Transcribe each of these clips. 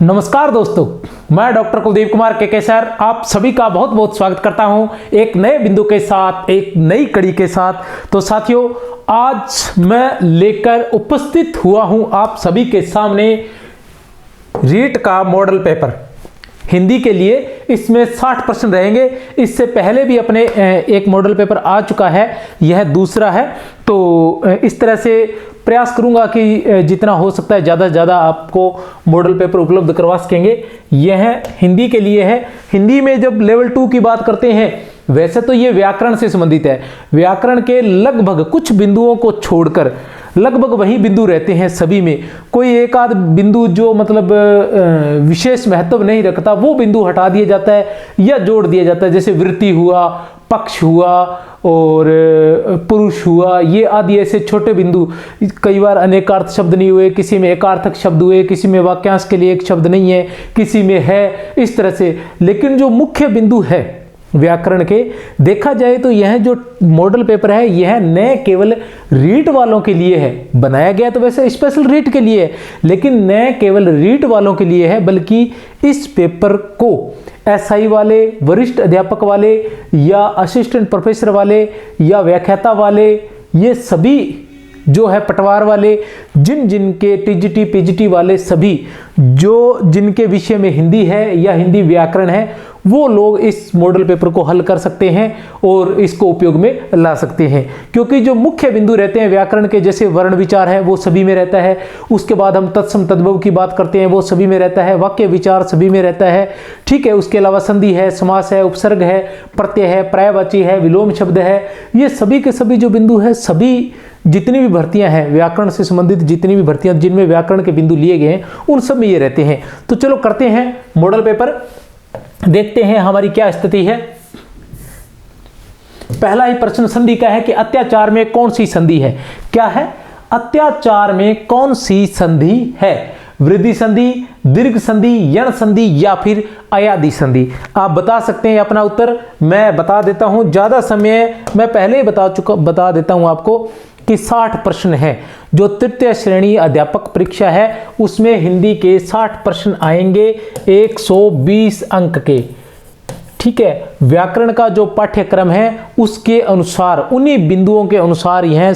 नमस्कार दोस्तों, मैं डॉक्टर कुलदीप कुमार के सर आप सभी का बहुत बहुत स्वागत करता हूं एक नए बिंदु के साथ, एक नई कड़ी के साथ। तो साथियों, आज मैं लेकर उपस्थित हुआ हूं आप सभी के सामने रीट का मॉडल पेपर हिंदी के लिए। इसमें 60 प्रश्न रहेंगे। इससे पहले भी अपने एक मॉडल पेपर आ चुका है, यह दूसरा है। तो इस तरह से प्रयास करूंगा कि जितना हो सकता है ज़्यादा से ज़्यादा आपको मॉडल पेपर उपलब्ध करवा सकेंगे। यह हिंदी के लिए है। हिंदी में जब लेवल 2 की बात करते हैं, वैसे तो ये व्याकरण से संबंधित है। व्याकरण के लगभग कुछ बिंदुओं को छोड़कर लगभग वही बिंदु रहते हैं सभी में। कोई एक आध बिंदु जो मतलब विशेष महत्व नहीं रखता, वो बिंदु हटा दिया जाता है या जोड़ दिया जाता है। जैसे वृत्ति हुआ, पक्ष हुआ और पुरुष हुआ, ये आदि ऐसे छोटे बिंदु। कई बार अनेकार्थ शब्द नहीं हुए, किसी में एकार्थक शब्द हुए, किसी में वाक्यांश के लिए एक शब्द नहीं है, किसी में है, इस तरह से। लेकिन जो मुख्य बिंदु है व्याकरण के, देखा जाए तो यह जो मॉडल पेपर है, यह न केवल रीट वालों के लिए है, बनाया गया तो वैसे स्पेशल रीट के लिए है, लेकिन न केवल रीट वालों के लिए है, बल्कि इस पेपर को एसआई वाले, वरिष्ठ अध्यापक वाले या असिस्टेंट प्रोफेसर वाले या व्याख्याता वाले, ये सभी जो है पटवार वाले, जिनके टीजीटी पीजीटी वाले सभी जो जिनके विषय में हिंदी है या हिंदी व्याकरण है, वो लोग इस मॉडल पेपर को हल कर सकते हैं और इसको उपयोग में ला सकते हैं। क्योंकि जो मुख्य बिंदु रहते हैं व्याकरण के, जैसे वर्ण विचार है वो सभी में रहता है। उसके बाद हम तत्सम तद्भव की बात करते हैं, वो सभी में रहता है। वाक्य विचार सभी में रहता है, ठीक है। उसके अलावा संधि है, समास है, उपसर्ग है, प्रत्यय है, पर्यायवाची है, विलोम शब्द है, ये सभी के सभी जो बिंदु है, सभी जितनी भी भर्तियां हैं व्याकरण से संबंधित, जितनी भी भर्तियां जिनमें व्याकरण के बिंदु लिए गए हैं, उन सब में ये रहते हैं। तो चलो करते हैं मॉडल पेपर, देखते हैं हमारी क्या स्थिति है। पहला ही प्रश्न संधि का है कि अत्याचार में कौन सी संधि है। क्या है? अत्याचार में कौन सी संधि है? वृद्धि संधि, दीर्घ संधि, यण संधि या फिर अयादि संधि। आप बता सकते हैं अपना उत्तर। मैं बता देता हूं, ज्यादा समय मैं पहले ही बता देता हूं आपको कि 60 प्रश्न है। जो तृतीय श्रेणी अध्यापक परीक्षा है, उसमें हिंदी के 60 प्रश्न आएंगे 120 अंक के, ठीक है। व्याकरण का जो पाठ्यक्रम है उसके अनुसार, उन्हीं बिंदुओं के अनुसार यह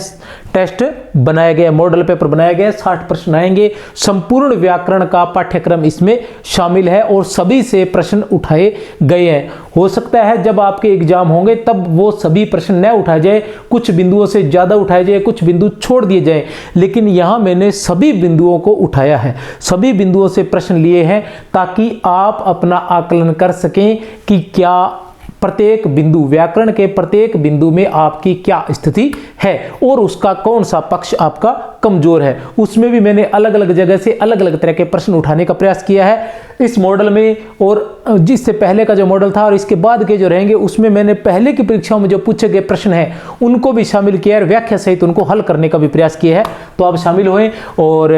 टेस्ट बनाया गया, मॉडल पेपर बनाया गया। 60 प्रश्न आएंगे, संपूर्ण व्याकरण का पाठ्यक्रम इसमें शामिल है और सभी से प्रश्न उठाए गए हैं। हो सकता है जब आपके एग्जाम होंगे तब वो सभी प्रश्न न उठाए जाए, कुछ बिंदुओं से ज्यादा उठाए जाए, कुछ बिंदु छोड़ दिए जाए, लेकिन यहां मैंने सभी बिंदुओं को उठाया है, सभी बिंदुओं से प्रश्न लिए हैं, ताकि आप अपना आकलन कर सकें कि क्या प्रत्येक बिंदु, व्याकरण के प्रत्येक बिंदु में आपकी क्या स्थिति है और उसका कौन सा पक्ष आपका कमजोर है। उसमें भी मैंने अलग अलग जगह से अलग अलग तरह के प्रश्न उठाने का प्रयास किया है इस मॉडल में। और जिससे पहले का जो मॉडल था और इसके बाद के जो रहेंगे, उसमें मैंने पहले की परीक्षाओं में जो पूछे गए प्रश्न हैं उनको भी शामिल किया है, व्याख्या सहित उनको हल करने का भी प्रयास किया है। तो आप शामिल हों और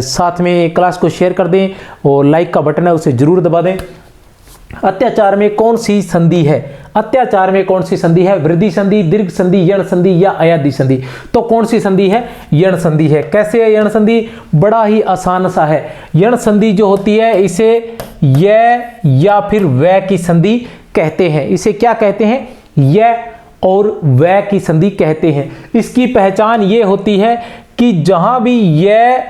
साथ में क्लास को शेयर कर दें और लाइक का बटन है उसे जरूर दबा दें। अत्याचार में कौन सी संधि है? अत्याचार में कौन सी संधि है? वृद्धि संधि, दीर्घ संधि, यण संधि या अयादि संधि। तो कौन सी संधि है? यण संधि है। कैसे है यण संधि? बड़ा ही आसान सा है। यण संधि जो होती है, इसे य या फिर वै की संधि कहते हैं। इसे क्या कहते हैं? य और वै की संधि कहते हैं। इसकी पहचान ये होती है कि जहां भी य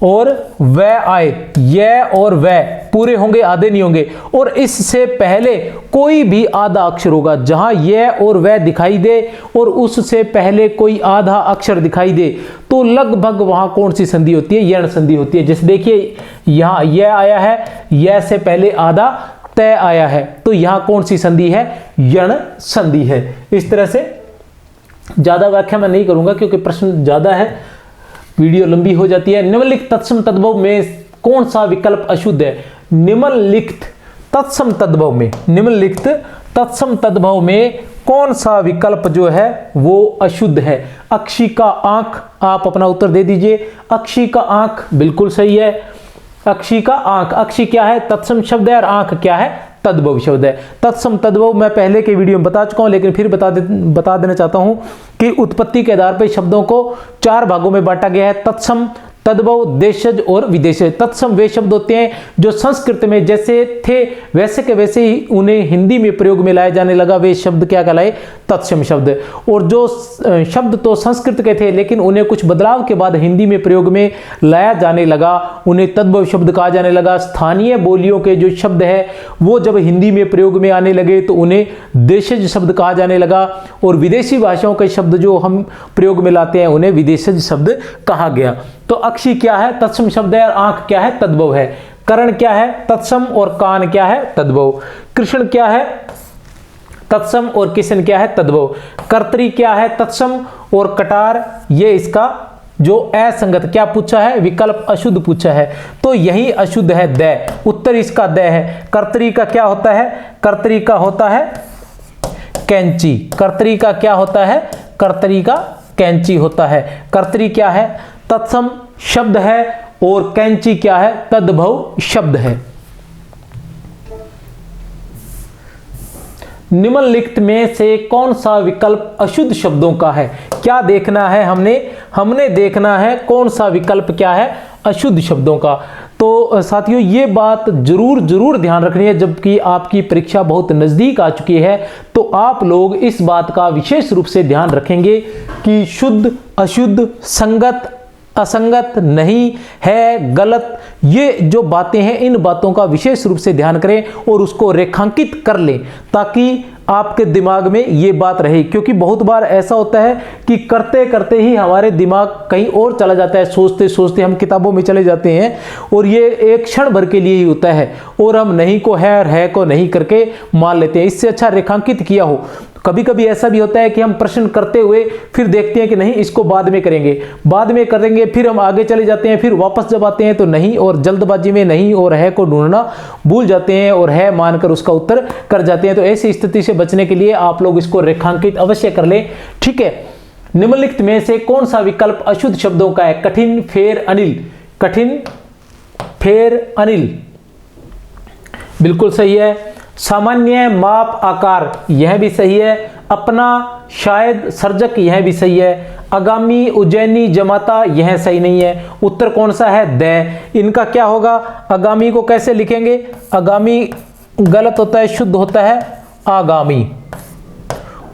और वह आए, ये और वह पूरे होंगे, आधे नहीं होंगे, और इससे पहले कोई भी आधा अक्षर होगा। जहां ये और वह दिखाई दे और उससे पहले कोई आधा अक्षर दिखाई दे, तो लगभग वहां कौन सी संधि होती है? यण संधि होती है। जैसे देखिए यहां यह आया है, यह से पहले आधा तय आया है, तो यहां कौन सी संधि है? यण संधि है। इस तरह से ज्यादा व्याख्या मैं नहीं करूंगा क्योंकि प्रश्न ज्यादा है, वीडियो लंबी हो जाती है। निम्नलिखित तत्सम तद्भव में कौन सा विकल्प अशुद्ध है? निम्नलिखित तत्सम तद्भव में, निम्नलिखित तत्सम तद्भव में कौन सा विकल्प जो है वो अशुद्ध है? अक्षी का आंख, आप अपना उत्तर दे दीजिए। अक्षी का आंख बिल्कुल सही है। अक्षी का आंख, अक्षी क्या है? तत्सम शब्द है और आंख क्या है? तद्भव शब्द है। तत्सम तद्भव मैं पहले के वीडियो में बता चुका हूं, लेकिन फिर बता देना चाहता हूं कि उत्पत्ति के आधार पर शब्दों को 4 भागों में बांटा गया है। तत्सम, तद्भव, देशज और विदेशज। तत्सम वे शब्द होते हैं जो संस्कृत में जैसे थे वैसे के वैसे ही उन्हें हिंदी में प्रयोग में लाया जाने लगा, वे शब्द क्या कहलाए? तत्सम शब्द। और जो शब्द तो संस्कृत के थे लेकिन उन्हें कुछ बदलाव के बाद हिंदी में प्रयोग में लाया जाने लगा, उन्हें तद्भव शब्द कहा जाने लगा। स्थानीय बोलियों के जो शब्द है वो जब हिंदी में प्रयोग में आने लगे तो उन्हें देशज शब्द कहा जाने लगा, और विदेशी भाषाओं के शब्द जो हम प्रयोग में लाते हैं उन्हें विदेशज शब्द कहा गया। तो अक्षी क्या है? तत्सम शब्द है। और आंख क्या है? तद्भव है। कर्ण क्या है? तत्सम। और कान क्या है? तद्भव। कृष्ण क्या है? तत्सम। और किशन क्या है? तद्भव। कर्तरी क्या है? तत्सम। और कटार ये इसका जो असंगत क्या पूछा है? विकल्प अशुद्ध पूछा है, तो यही अशुद्ध है द। उत्तर इसका द है। कर्तरी का क्या होता है? कर्तरी का होता है कैंची। कर्तरी का क्या होता है? कर्तरी का कैंची होता है। कर्तरी क्या है? तत्सम शब्द है। और कैंची क्या है? तद्भव शब्द है। निम्नलिखित में से कौन सा विकल्प अशुद्ध शब्दों का है? क्या देखना है हमने देखना है कौन सा विकल्प क्या है? अशुद्ध शब्दों का। तो साथियों ये बात जरूर ध्यान रखनी है, जबकि आपकी परीक्षा बहुत नज़दीक आ चुकी है तो आप लोग इस बात का विशेष रूप से ध्यान रखेंगे कि शुद्ध, अशुद्ध, संगत, असंगत, नहीं, है, गलत, ये जो बातें हैं इन बातों का विशेष रूप से ध्यान करें और उसको रेखांकित कर लें ताकि आपके दिमाग में ये बात रहे। क्योंकि बहुत बार ऐसा होता है कि करते करते ही हमारे दिमाग कहीं और चला जाता है, सोचते सोचते हम किताबों में चले जाते हैं और ये एक क्षण भर के लिए ही होता है और हम नहीं को है और है को नहीं करके मान लेते हैं। इससे अच्छा रेखांकित किया हो। कभी कभी ऐसा भी होता है कि हम प्रश्न करते हुए फिर देखते हैं कि नहीं इसको बाद में करेंगे, फिर हम आगे चले जाते हैं, फिर वापस जब आते हैं तो नहीं, और जल्दबाजी में नहीं और है को ढूंढना भूल जाते हैं और है मानकर उसका उत्तर कर जाते हैं। तो ऐसी स्थिति से बचने के लिए आप लोग इसको रेखांकित अवश्य कर लें, ठीक है। निम्नलिखित में से कौन सा विकल्प अशुद्ध शब्दों का है? कठिन, फेर, अनिल। कठिन, फेर, अनिल बिल्कुल सही है। सामान्य, माप, आकार यह भी सही है। अपना, शायद, सर्जक यह भी सही है। आगामी, उज्जैनी, जमाता यह सही नहीं है। उत्तर कौन सा है? द। इनका क्या होगा? आगामी को कैसे लिखेंगे? आगामी गलत होता है, शुद्ध होता है आगामी।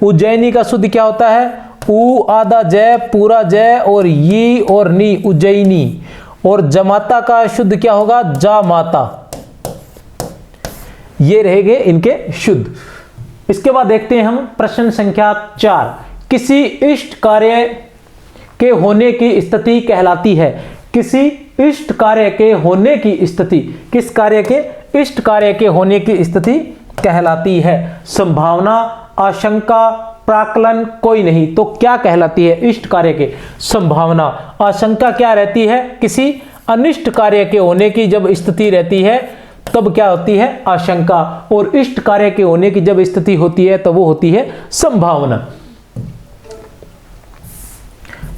उज्जैनी का शुद्ध क्या होता है? उ आधा जय पूरा जय और ये और नी, उज्जैनी। और जमाता का शुद्ध क्या होगा? जा माता। ये रहेंगे इनके शुद्ध। इसके बाद देखते हैं हम प्रश्न संख्या 4। किसी इष्ट कार्य के होने की स्थिति कहलाती है। किसी इष्ट कार्य के होने की स्थिति, किस कार्य के? इष्ट कार्य के होने की स्थिति कहलाती है। संभावना, आशंका, प्राक्कलन, कोई नहीं। तो क्या कहलाती है? इष्ट कार्य के संभावना। आशंका क्या रहती है? किसी अनिष्ट कार्य के होने की जब स्थिति रहती है तब क्या होती है? आशंका। और इष्ट कार्य के होने की जब स्थिति होती है तो वो होती है संभावना।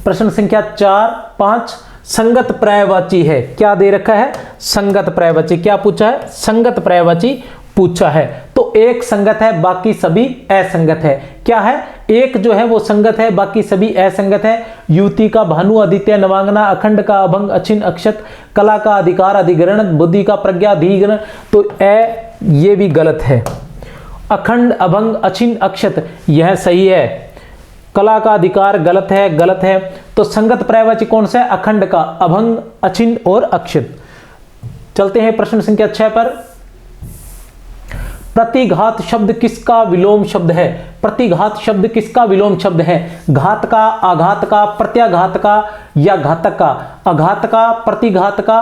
प्रश्न संख्या 4, 5 संगत पर्यायवाची है। क्या दे रखा है? संगत पर्यायवाची। क्या पूछा है? संगत पर्यायवाची पूछा है। तो एक संगत है, बाकी सभी असंगत है। क्या है? एक जो है वो संगत है, बाकी सभी असंगत है। युवती का भानु, आदित्य, नवांगना, अखंड का अभंग, अचिन, अक्षत, कला का अधिकार, अधिग्रहण, बुद्धि का प्रज्ञा, अधिग्रहण। तो ये भी गलत है। अखंड, अभंग, अचिन, अक्षत यह सही है। कला का अधिकार गलत है। तो संगत पर्यायवाची कौन सा है? अखंड का, अभंग, अचिन और अक्षत। चलते हैं प्रश्न संख्या 6 पर। प्रतिघात शब्द किसका विलोम शब्द है? प्रतिघात शब्द किसका विलोम शब्द है? घात का, आघात का, प्रत्याघात का या घातक का? आघात का, प्रतिघात का,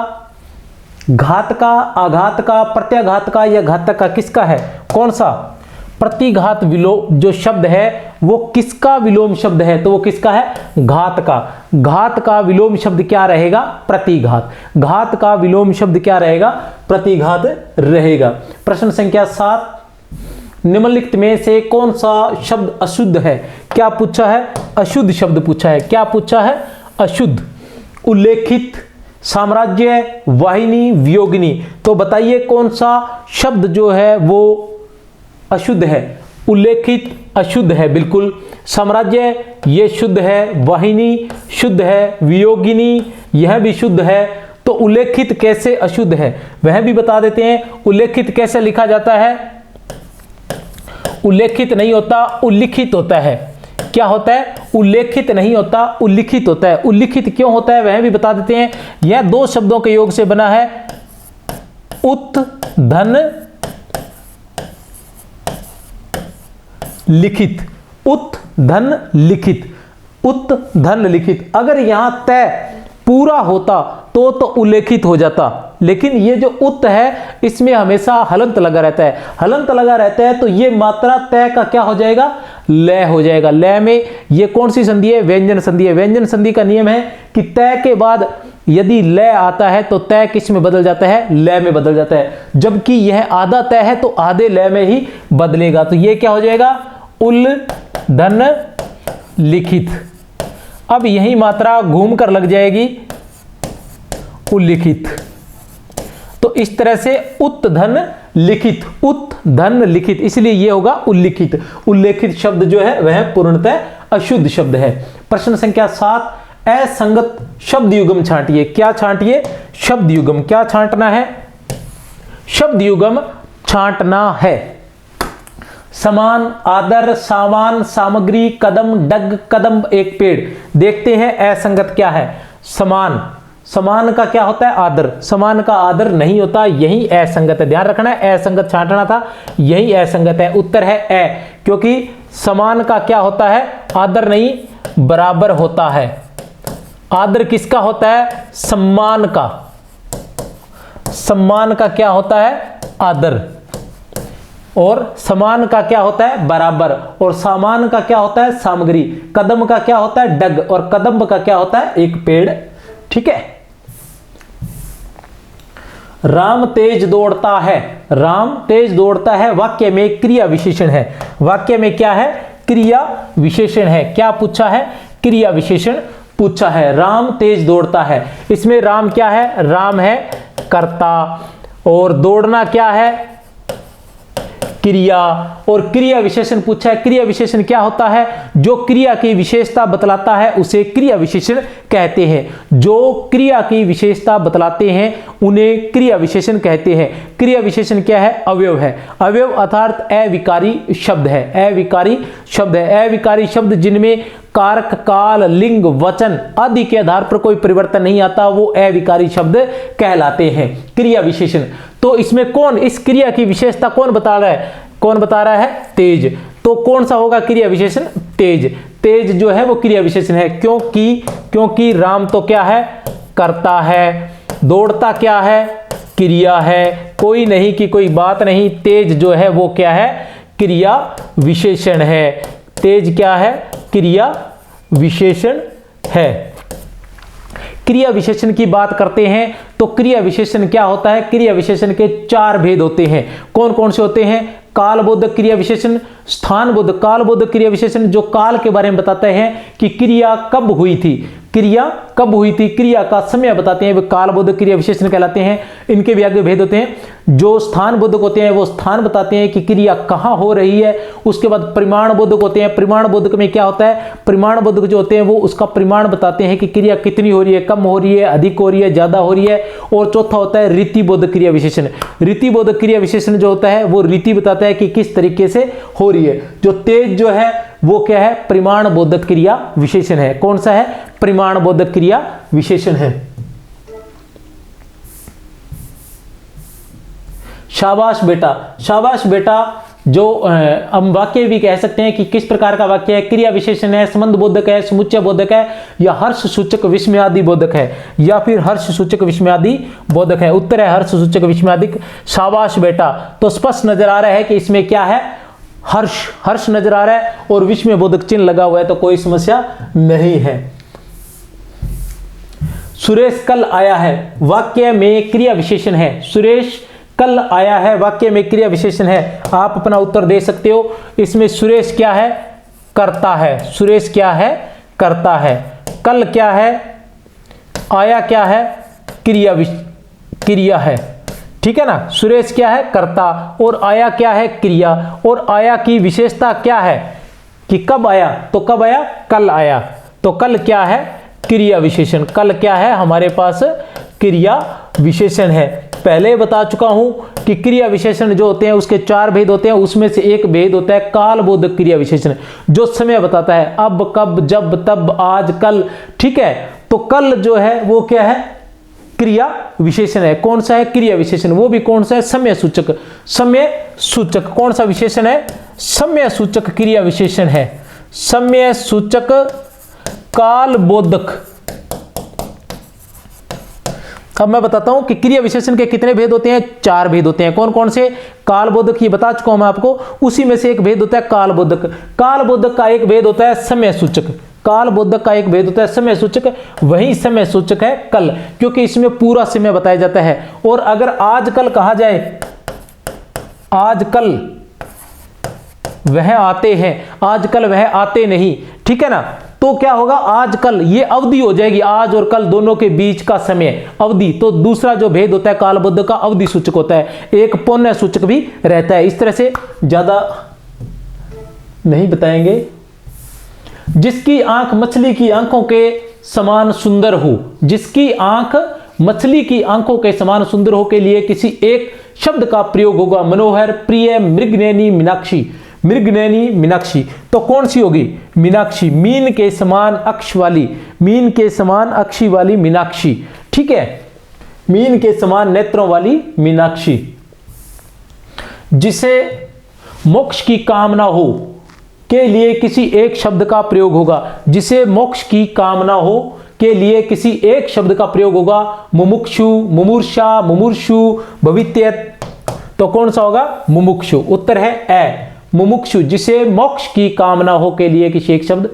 घात का, आघात का, प्रत्याघात का या घातक का? किसका है? कौन सा? प्रतिघात विलोम जो शब्द है वो किसका विलोम शब्द है? तो वो किसका है? घात का। घात का विलोम शब्द क्या रहेगा? प्रतिघात। घात का विलोम शब्द क्या रहेगा? प्रतिघात रहेगा। प्रश्न संख्या 7। निम्नलिखित में से कौन सा शब्द अशुद्ध है? क्या पूछा है? अशुद्ध शब्द पूछा है। क्या पूछा है? अशुद्ध। उल्लेखित, साम्राज्य, वाहिनी, वियोगिनी। तो बताइए कौन सा शब्द जो है वो अशुद्ध है? उल्लेखित अशुद्ध है बिल्कुल। साम्राज्य ये शुद्ध है, वाहिनी शुद्ध है, वियोगिनी यह भी शुद्ध है। तो उल्लेखित कैसे अशुद्ध है वह भी बता देते हैं। उल्लेखित कैसे लिखा जाता है? उल्लेखित नहीं होता, उल्लिखित होता है। क्या होता है? उल्लेखित नहीं होता, उल्लिखित होता है। उल्लिखित क्यों होता है वह भी बता देते हैं। यह दो शब्दों के योग से बना है, उत धन लिखित। उत धन लिखित, उत धन लिखित। अगर यहां तय पूरा होता तो उल्लेखित हो जाता, लेकिन ये जो उत है इसमें हमेशा हलंत लगा रहता है। हलंत लगा रहता है तो ये मात्रा तय का क्या हो जाएगा? लय हो जाएगा। लय में ये कौन सी संधि है? व्यंजन संधि है। व्यंजन संधि का नियम है कि तय के बाद यदि लय आता है तो तय किस में बदल जाता है? लय में बदल जाता है। जबकि यह आधा तय है तो आधे लय में ही बदलेगा। तो ये क्या हो जाएगा? उल धन लिखित। अब यही मात्रा घूम कर लग जाएगी उल्लिखित। तो इस तरह से उत धन लिखित, उत धन लिखित, इसलिए यह होगा उल्लिखित। उल्लेखित शब्द जो है वह पूर्णतः अशुद्ध शब्द है। प्रश्न संख्या 7, असंगत शब्द युग्म छांटिए। क्या छांटिए? शब्द युग्म। क्या छांटना है? शब्द युग्म छांटना है। समान, आदर, सामान, सामग्री, कदम, डग, कदम, एक पेड़। देखते हैं असंगत क्या है। समान, समान का क्या होता है? आदर। समान का आदर नहीं होता, यही असंगत है। ध्यान रखना है, असंगत छांटना था, यही असंगत है। उत्तर है ए, क्योंकि समान का क्या होता है? आदर नहीं, बराबर होता है। आदर किसका होता है? सम्मान का। सम्मान का क्या होता है? आदर। और समान का क्या होता है? बराबर। और सामान का क्या होता है? सामग्री। कदम का क्या होता है? डग। और कदम का क्या होता है? एक पेड़। ठीक है। राम तेज दौड़ता है। राम तेज दौड़ता है वाक्य में क्रिया विशेषण है। वाक्य में क्या है? क्रिया विशेषण है। क्या पूछा है? क्रिया विशेषण पूछा है। राम तेज दौड़ता है। इसमें राम क्या है? राम है कर्ता। और दौड़ना क्या है? क्रिया। और क्रिया विशेषण पूछा है। क्रिया विशेषण क्या होता है? जो क्रिया की विशेषता बतलाता है उसे क्रिया विशेषण कहते हैं। जो क्रिया की विशेषता बतलाते हैं उन्हें क्रिया विशेषण कहते हैं। क्रिया विशेषण क्या है? अवयव है। अवयव अर्थात अविकारी शब्द है। अविकारी शब्द है। अविकारी शब्द जिनमें कारक, काल, लिंग, वचन आदि के आधार पर कोई परिवर्तन नहीं आता, वो अविकारी शब्द कहलाते हैं। क्रिया विशेषण। तो इसमें कौन, इस क्रिया की विशेषता कौन बता रहा है? कौन बता रहा है? तेज। तो कौन सा होगा क्रिया विशेषण? तेज। तेज जो है वो क्रिया विशेषण है। क्योंकि राम तो क्या है? कर्ता है। दौड़ता क्या है? क्रिया है। कोई नहीं कि कोई बात नहीं, तेज जो है वो क्या है? क्रिया विशेषण है। तेज क्या है? क्रिया विशेषण है। क्रिया विशेषण की बात करते हैं तो क्रिया विशेषण क्या होता है? क्रिया विशेषण के 4 भेद होते हैं। कौन कौन से होते हैं? कालबोधक क्रिया विशेषण, स्थानबोधक। कालबोधक क्रिया विशेषण जो काल के बारे में बताते हैं कि क्रिया कब हुई थी। क्रिया कब हुई थी, क्रिया का समय बताते हैं, वे कालबोधक क्रिया विशेषण कहलाते हैं। इनके भी आगे भेद होते हैं। जो स्थानबोधक होते हैं वो स्थान बताते हैं कि क्रिया कहाँ हो रही है। उसके बाद परिमाण बोधक होते हैं। परिमाण बोधक में क्या होता है? परिमाण बोधक जो होते हैं वो उसका परिमाण बताते हैं कि क्रिया कितनी हो रही है, कम हो रही है, अधिक हो रही है, ज्यादा हो रही है। और चौथा होता है रीति बोधक क्रिया विशेषण। रीति बोधक क्रिया विशेषण जो होता है वो रीति बताता है कि किस तरीके से हो रही है। जो तेज जो है वो क्या है? परिमाण बोधक क्रिया विशेषण है। कौन सा है? परिमाण बोधक क्रिया विशेषण है। शाबाश बेटा। शाबाश बेटा जो हम वाक्य भी कह सकते हैं कि किस प्रकार का वाक्य है? क्रिया विशेषण है, संबंध बोधक है, समुच्चय बोधक है, या हर्ष सूचक विस्मयादि बोधक है, या फिर हर्ष सूचक विस्मयादि बोधक है। उत्तर है हर्ष सूचक विस्मयादि। शाबाश बेटा। तो स्पष्ट नजर आ रहा है कि इसमें क्या है? हर्ष, हर्ष नजर आ रहा है और विस्मय बोधक चिन्ह लगा हुआ है, तो कोई समस्या नहीं है। सुरेश कल आया है वाक्य में क्रिया विशेषण है। सुरेश कल आया है वाक्य में क्रिया विशेषण है। आप अपना उत्तर दे सकते हो। इसमें सुरेश क्या है? करता है। सुरेश क्या है? करता है। कल क्या है? आया क्या है? क्रिया है। ठीक है ना। सुरेश क्या है? कर्ता। और आया क्या है? क्रिया। और आया की विशेषता क्या है कि कब आया? तो कब आया? कल आया। तो कल क्या है? क्रिया विशेषण। कल क्या है हमारे पास? क्रिया विशेषण है। पहले बता चुका हूं कि क्रिया विशेषण जो होते हैं उसके 4 भेद होते हैं, उसमें से एक भेद होता है कालबोधक क्रिया विशेषण, जो समय बताता है, अब, कब, जब, तब, आज, कल। ठीक है, तो कल जो है वो क्या है? क्रिया विशेषण है। कौन सा है? क्रिया विशेषण। वो भी कौन सा है? समय सूचक। समय सूचक कौन सा विशेषण है? समय सूचक क्रिया विशेषण है। समय सूचक कालबोधक। अब मैं बताता हूं कि क्रिया विशेषण के कितने भेद होते हैं? 4 भेद होते हैं। कौन कौन से? कालबोधक, ये बता चुका हूं मैं आपको। उसी में से एक भेद होता है कालबोधक। कालबोधक का एक भेद होता है समय सूचक। कालबोधक का एक भेद होता है समय सूचक। वही समय सूचक है कल, क्योंकि इसमें पूरा समय बताया जाता है। और अगर आज कल कहा जाए, आज कल वह आते हैं, आज कल वह आते नहीं, ठीक है ना, तो क्या होगा? आज कल ये अवधि हो जाएगी, आज और कल दोनों के बीच का समय, अवधि। तो दूसरा जो भेद होता है कालबोधक का, अवधि सूचक होता है। एक पौन्य सूचक भी रहता है। इस तरह से ज्यादा नहीं बताएंगे। जिसकी आंख मछली की आंखों के समान सुंदर हो, जिसकी आंख मछली की आंखों के समान सुंदर हो के लिए किसी एक शब्द का प्रयोग होगा। मनोहर, प्रिय, मृगनयनी, मीनाक्षी। मृगनयनी, मीनाक्षी, तो कौन सी होगी? मीनाक्षी। मीन के समान अक्ष वाली, मीन के समान अक्षी वाली मीनाक्षी। ठीक है, मीन के समान नेत्रों वाली मीनाक्षी। जिसे मोक्ष की कामना हो के लिए किसी एक शब्द का प्रयोग होगा। जिसे मोक्ष की कामना हो के लिए किसी एक शब्द का प्रयोग होगा। मुमुक्षु, मुमूर्षा, मुमूर्षु, भवित्यत, तो कौन सा होगा? मुमुक्षु। उत्तर है ए, मुमुक्षु। जिसे मोक्ष की कामना हो के लिए किसी एक शब्द।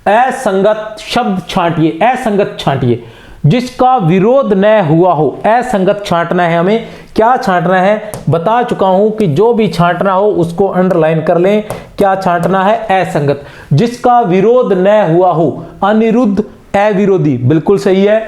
असंगत शब्द छांटिए, असंगत छांटिए। जिसका विरोध न हुआ हो, असंगत छांटना है हमें। क्या छांटना है? बता चुका हूं कि जो भी छांटना हो उसको अंडरलाइन कर लें। क्या छांटना है? असंगत। जिसका विरोध न हुआ हो, अनिरुद्ध, अविरोधी, बिल्कुल सही है।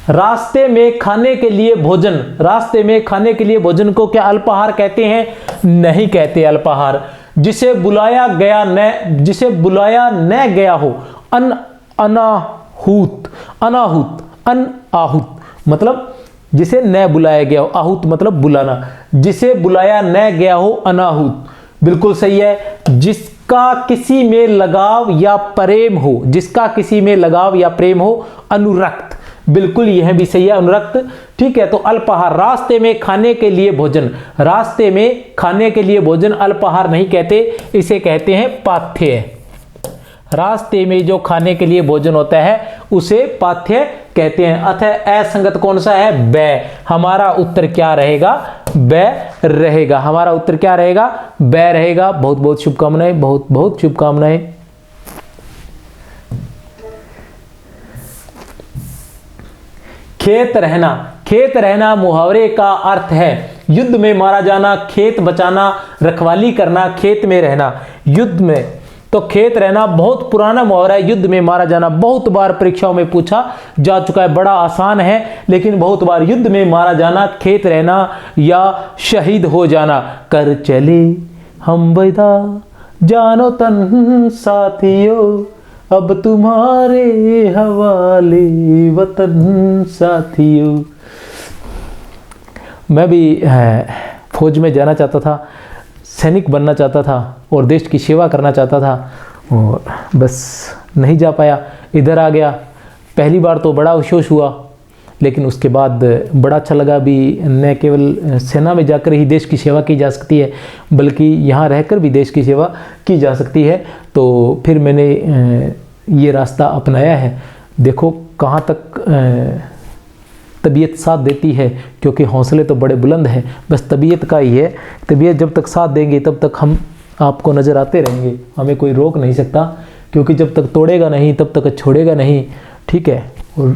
रास्ते में खाने के लिए भोजन, रास्ते में खाने के लिए भोजन को क्या अल्पाहार कहते हैं? नहीं कहते अल्पाहार। जिसे बुलाया गया न, जिसे बुलाया न गया हो, अनाहूत, अनाहूत, अनाहूत, मतलब जिसे न बुलाया गया हो, आहूत मतलब बुलाना। जिसे बुलाया न गया हो, अनाहूत, बिल्कुल सही है। जिसका किसी में लगाव या प्रेम हो, जिसका किसी में लगाव या प्रेम हो, अनुरक्त, बिल्कुल यह भी सही है, अनुरक्त। ठीक है, तो अल्पाहार, रास्ते में खाने के लिए भोजन, रास्ते में खाने के लिए भोजन अल्पाहार नहीं कहते, इसे कहते हैं पाथ्य। रास्ते में जो खाने के लिए भोजन होता है उसे पाथ्य कहते हैं। अतः असंगत कौन सा है? बै। हमारा उत्तर क्या रहेगा? बै रहेगा। हमारा उत्तर क्या रहेगा? बै रहेगा। बहुत बहुत शुभकामनाएं, बहुत बहुत शुभकामनाएं। खेत रहना, खेत रहना मुहावरे का अर्थ है युद्ध में मारा जाना, खेत बचाना, रखवाली करना, खेत में रहना। युद्ध में, तो खेत रहना बहुत पुराना मुहावरा है। युद्ध में मारा जाना बहुत बार परीक्षाओं में पूछा जा चुका है, बड़ा आसान है, लेकिन बहुत बार युद्ध में मारा जाना, खेत रहना या शहीद हो जाना। कर चले हम विदा जानो तन साथियों, अब तुम्हारे हवाले वतन साथियों। मैं भी फौज में जाना चाहता था, सैनिक बनना चाहता था और देश की सेवा करना चाहता था, और बस नहीं जा पाया, इधर आ गया। पहली बार तो बड़ा अफसोस हुआ, लेकिन उसके बाद बड़ा अच्छा लगा। भी न केवल सेना में जाकर ही देश की सेवा की जा सकती है, बल्कि यहाँ रहकर भी देश की सेवा की जा सकती है। तो फिर मैंने ये रास्ता अपनाया है। देखो कहाँ तक तबीयत साथ देती है, क्योंकि हौसले तो बड़े बुलंद हैं, बस तबीयत का ही है। तबीयत जब तक साथ देंगे तब तक हम आपको नज़र आते रहेंगे, हमें कोई रोक नहीं सकता, क्योंकि जब तक तोड़ेगा नहीं तब तक छोड़ेगा नहीं। ठीक है, और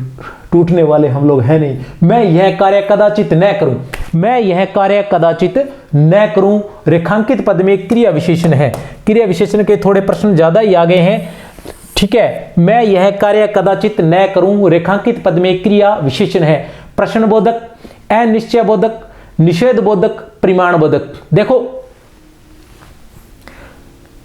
टूटने वाले हम लोग हैं नहीं। मैं यह कार्य कदाचित न करूं, मैं यह कार्य कदाचित न करूं। रेखांकित पद में क्रिया विशेषण है, क्रिया विशेषण के थोड़े प्रश्न ज़्यादा ही आ गए हैं। ठीक है, मैं यह कार्य कदाचित न करूं, रेखांकित पद में क्रिया विशेषण है। प्रश्नबोधक, अनिश्चय बोधक, निषेध बोधक, परिमाण बोधक। देखो,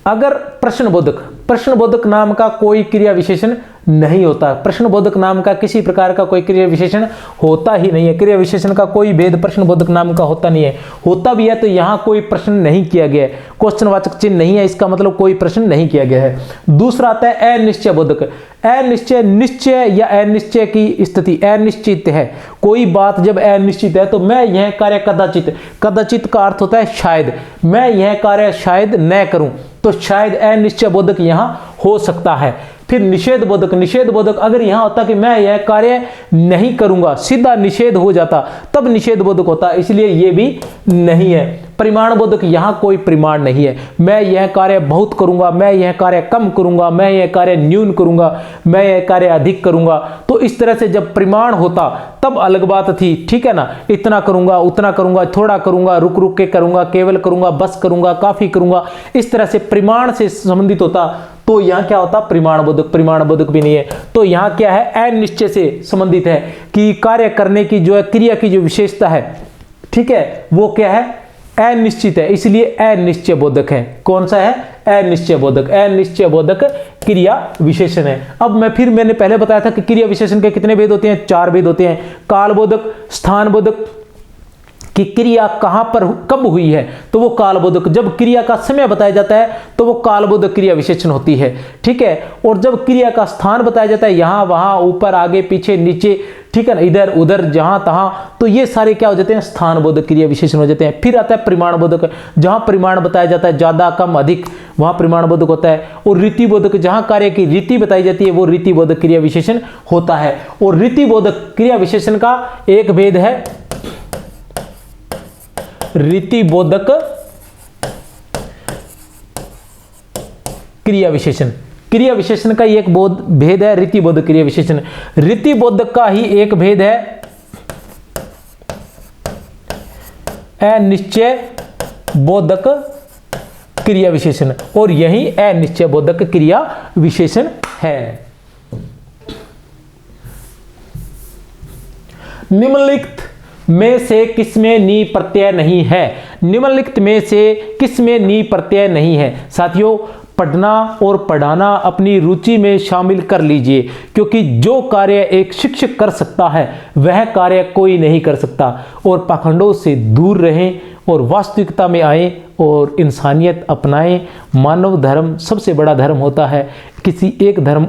अगर प्रश्नबोधक, प्रश्नबोधक नाम का कोई क्रिया विशेषण नहीं होता। प्रश्नबोधक नाम का किसी प्रकार का कोई क्रिया विशेषण होता ही नहीं है। क्रिया विशेषण का कोई भेद प्रश्नबोधक नाम का होता नहीं है। होता भी है तो यहां कोई प्रश्न नहीं किया गया है, क्वेश्चनवाचक चिन्ह नहीं है, इसका मतलब कोई प्रश्न नहीं किया गया है। दूसरा आता है अनिश्चय बोधक। अनिश्चय, निश्चय या अनिश्चय की स्थिति, अनिश्चित है कोई बात, जब अनिश्चित है तो मैं यह कार्य कदाचित, कदाचित का अर्थ होता है शायद, मैं यह कार्य शायद न करूं, तो शायद अनिश्चय बोधक यहां हो सकता है। फिर निषेध बोधक, निषेध बोधक अगर यहां होता कि मैं यह कार्य नहीं करूंगा, सीधा निषेध हो जाता, तब निषेध बोधक होता, इसलिए यह भी नहीं है। परिमाण बोधक, यहां कोई परिमाण नहीं है, मैं यह कार्य बहुत करूंगा, मैं यह कार्य कम करूंगा, मैं यह कार्य न्यून करूंगा, मैं यह कार्य अधिक करूंगा। तो इस तरह से जब परिमाण होता तब अलग बात थी, ठीक है ना, इतना करूंगा, उतना करूंगा, थोड़ा करूंगा, रुक रुक के करूंगा, केवल करूंगा, बस करूंगा, काफी करूंगा, इस तरह से परिमाण से संबंधित होता, तो यहां क्या होता, परिमाण बोधक। परिमाण बोधक भी नहीं है, तो यहां क्या है, अनिश्चय से संबंधित है कि कार्य करने की जो है, क्रिया की जो विशेषता है, ठीक है, वो क्या है, अनिश्चित है, इसलिए अनिश्चय बोधक है। कौन सा है, अनिश्चय बोधक। अनिश्चय बोधक क्रिया विशेषण है। अब मैंने पहले बताया था कि क्रिया विशेषण के कितने भेद होते हैं, 4 भेद होते हैं। काल बोधक, स्थान बोधक कि क्रिया कहां पर कब हुई है, तो वो कालबोधक, जब क्रिया का समय बताया जाता है तो वो कालबोधक क्रिया विशेषण होती है, ठीक है। और जब क्रिया का स्थान बताया जाता है, यहां वहां, ऊपर, आगे, पीछे, नीचे, ठीक है ना, इधर उधर, जहां तहां, तो ये सारे क्या हो जाते हैं, स्थान बोधक क्रिया विशेषण हो जाते हैं। फिर आता है परिमाण बोधक, जहां परिमाण बताया जाता है, ज्यादा, कम, अधिक, वहां परिमाण बोधक होता है। और रीति बोधक, जहां कार्य की रीति बताई जाती है, वो रीति बोधक क्रिया विशेषण होता है। और रीति बोधक क्रिया विशेषण का एक भेद है रीति बोधक क्रिया विशेषण। क्रिया विशेषण का एक भेद है रीति बोधक क्रिया विशेषण। रीति बोधक का ही एक भेद है अनिश्चय बोधक क्रिया विशेषण, और यही अनिश्चय बोधक क्रिया विशेषण है। निम्नलिखित में से किसमें नी प्रत्यय नहीं है, निम्नलिखित में से किसमें नी प्रत्यय नहीं है। साथियों, पढ़ना और पढ़ाना अपनी रुचि में शामिल कर लीजिए, क्योंकि जो कार्य एक शिक्षक कर सकता है वह कार्य कोई नहीं कर सकता। और पाखंडों से दूर रहें और वास्तविकता में आएं और इंसानियत अपनाएं। मानव धर्म सबसे बड़ा धर्म होता है, किसी एक धर्म,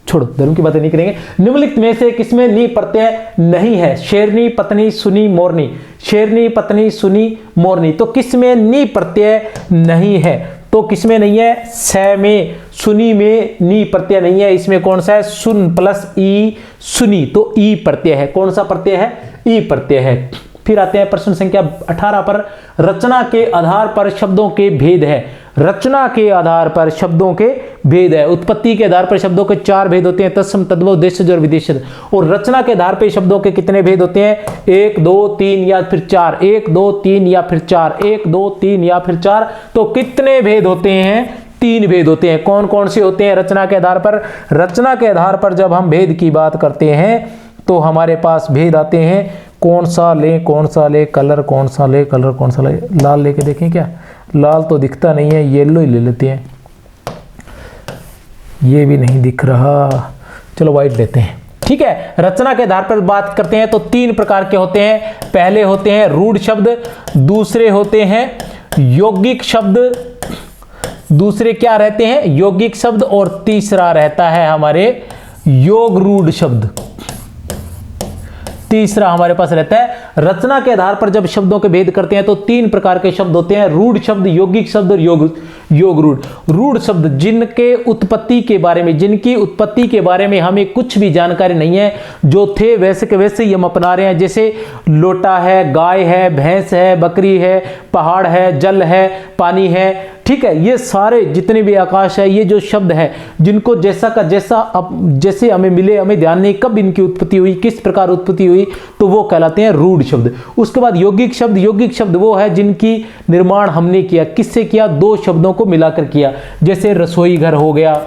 छोड़ो धर्म की बातें नहीं करेंगे। निम्नलिखित में से किसमें नी प्रत्यय नहीं है, शेरनी, पत्नी, सुनी, मोरनी, शेरनी, पत्नी, सुनी, मोरनी, तो किसमें नी प्रत्यय नहीं है, तो किसमें नहीं है, स में, सुनी में नी प्रत्यय नहीं है। इसमें कौन सा है, सुन प्लस ई, सुनी, तो ई प्रत्यय है। कौन सा प्रत्यय है, ई प्रत्यय है। फिर आते हैं प्रश्न संख्या 18 पर, रचना के आधार पर शब्दों के भेद है। रचना के आधार पर शब्दों के भेद है। उत्पत्ति के आधार पर शब्दों के 4 भेद होते हैं, तत्सम, तद्भव, देशज और विदेशज। और रचना के आधार पर शब्दों के कितने भेद होते हैं, 1, 2, 3 या फिर 4, 1, 2, 3 या फिर 4, 1, 2, 3 या फिर 4, तो कितने भेद होते हैं, 3 भेद होते हैं। कौन कौन से होते हैं रचना के आधार पर, रचना के आधार पर जब हम भेद की बात करते हैं तो हमारे पास भेद आते हैं, कौन सा ले, कौन सा ले, कलर कौन सा ले, कलर कौन सा ले, लाल लेके देखें क्या, लाल तो दिखता नहीं है, येलो ही ले लेते हैं, ये भी नहीं दिख रहा, चलो व्हाइट लेते हैं, ठीक है। रचना के आधार पर बात करते हैं तो 3 प्रकार के होते हैं। पहले होते हैं रूढ़ शब्द, दूसरे होते हैं यौगिक शब्द, दूसरे क्या रहते हैं, यौगिक शब्द, और तीसरा रहता है हमारे योग रूढ़ शब्द, तीसरा हमारे पास रहता है। रचना के आधार पर जब शब्दों के भेद करते हैं तो 3 प्रकार के शब्द होते हैं, रूढ़ शब्द, यौगिक शब्द और योग रूढ़। रूढ़ शब्द जिनके उत्पत्ति के बारे में, जिनकी उत्पत्ति के बारे में हमें कुछ भी जानकारी नहीं है, जो थे वैसे के वैसे ही हम अपना रहे हैं, जैसे लोटा है, गाय है, भैंस है, बकरी है, पहाड़ है, जल है, पानी है, ठीक है। ये सारे जितने भी आकाश है, ये जो शब्द है जिनको जैसा का जैसा जैसे हमें मिले, हमें ध्यान नहीं कब इनकी उत्पत्ति हुई, किस प्रकार उत्पत्ति हुई, तो वो कहलाते हैं रूढ़ शब्द। उसके बाद यौगिक शब्द, यौगिक शब्द वो है जिनकी निर्माण हमने किया, किससे किया, 2 शब्दों को मिलाकर किया, जैसे रसोई घर हो गया,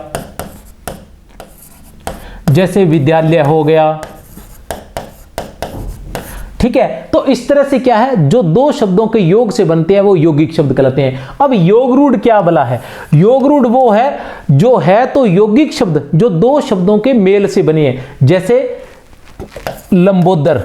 जैसे विद्यालय हो गया, ठीक है। तो इस तरह से क्या है, जो दो शब्दों के योग से बनते हैं वो यौगिक शब्द कहलाते हैं। अब योग रूढ़ क्या भला है? योग रूढ़ वो है जो है तो यौगिक शब्द जो दो शब्दों के मेल से बने हैं। जैसे लंबोदर,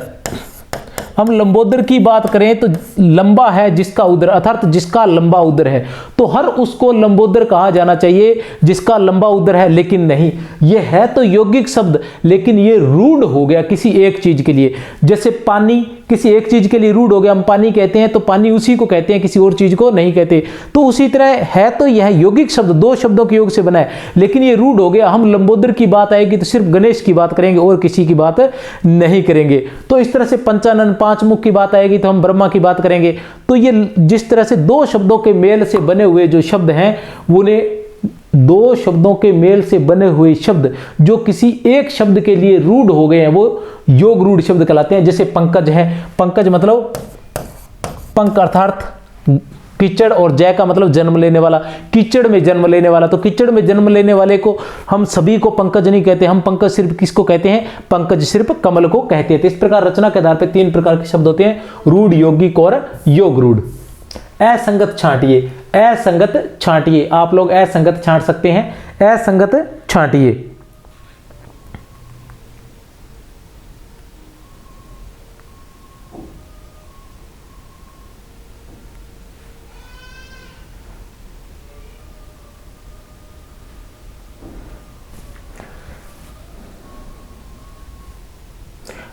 हम लंबोदर की बात करें तो लंबा है जिसका उदर, अर्थात जिसका लंबा उदर है, तो हर उसको लंबोदर कहा जाना चाहिए जिसका लंबा उदर है। लेकिन नहीं, ये है तो यौगिक शब्द लेकिन ये रूढ़ हो गया किसी एक चीज के लिए। जैसे पानी किसी एक चीज के लिए रूढ़ हो गया, हम पानी कहते हैं तो पानी उसी को कहते हैं, किसी और चीज को नहीं कहते। तो उसी तरह है तो यह यौगिक शब्द दो शब्दों के योग से बना है लेकिन ये रूढ़ हो गया। हम लंबोदर की बात आएगी तो सिर्फ गणेश की बात करेंगे और किसी की बात नहीं करेंगे। तो इस तरह से पंचानन पांच मुख की बात आएगी तो हम ब्रह्मा की बात करेंगे। तो ये जिस तरह से दो शब्दों के मेल से बने हुए जो शब्द हैं, उन्हें दो शब्दों के मेल से बने हुए शब्द जो किसी एक शब्द के लिए रूढ़ हो गए हैं वो योग रूढ़ शब्द कहलाते हैं। जैसे पंकज है, पंकज मतलब पंक अर्थात कीचड़ और जय का मतलब जन्म लेने वाला, कीचड़ में जन्म लेने वाला। तो कीचड़ में जन्म लेने वाले को हम सभी को पंकज नहीं कहते, हम पंकज सिर्फ किसको कहते हैं? पंकज सिर्फ कमल को कहते हैं। तो इस प्रकार रचना के आधार पर तीन प्रकार के शब्द होते हैं, रूढ़, यौगिक और योग रूढ़। असंगत छांटिए, असंगत छांटिए, आप लोग असंगत छांट सकते हैं, असंगत छांटिए।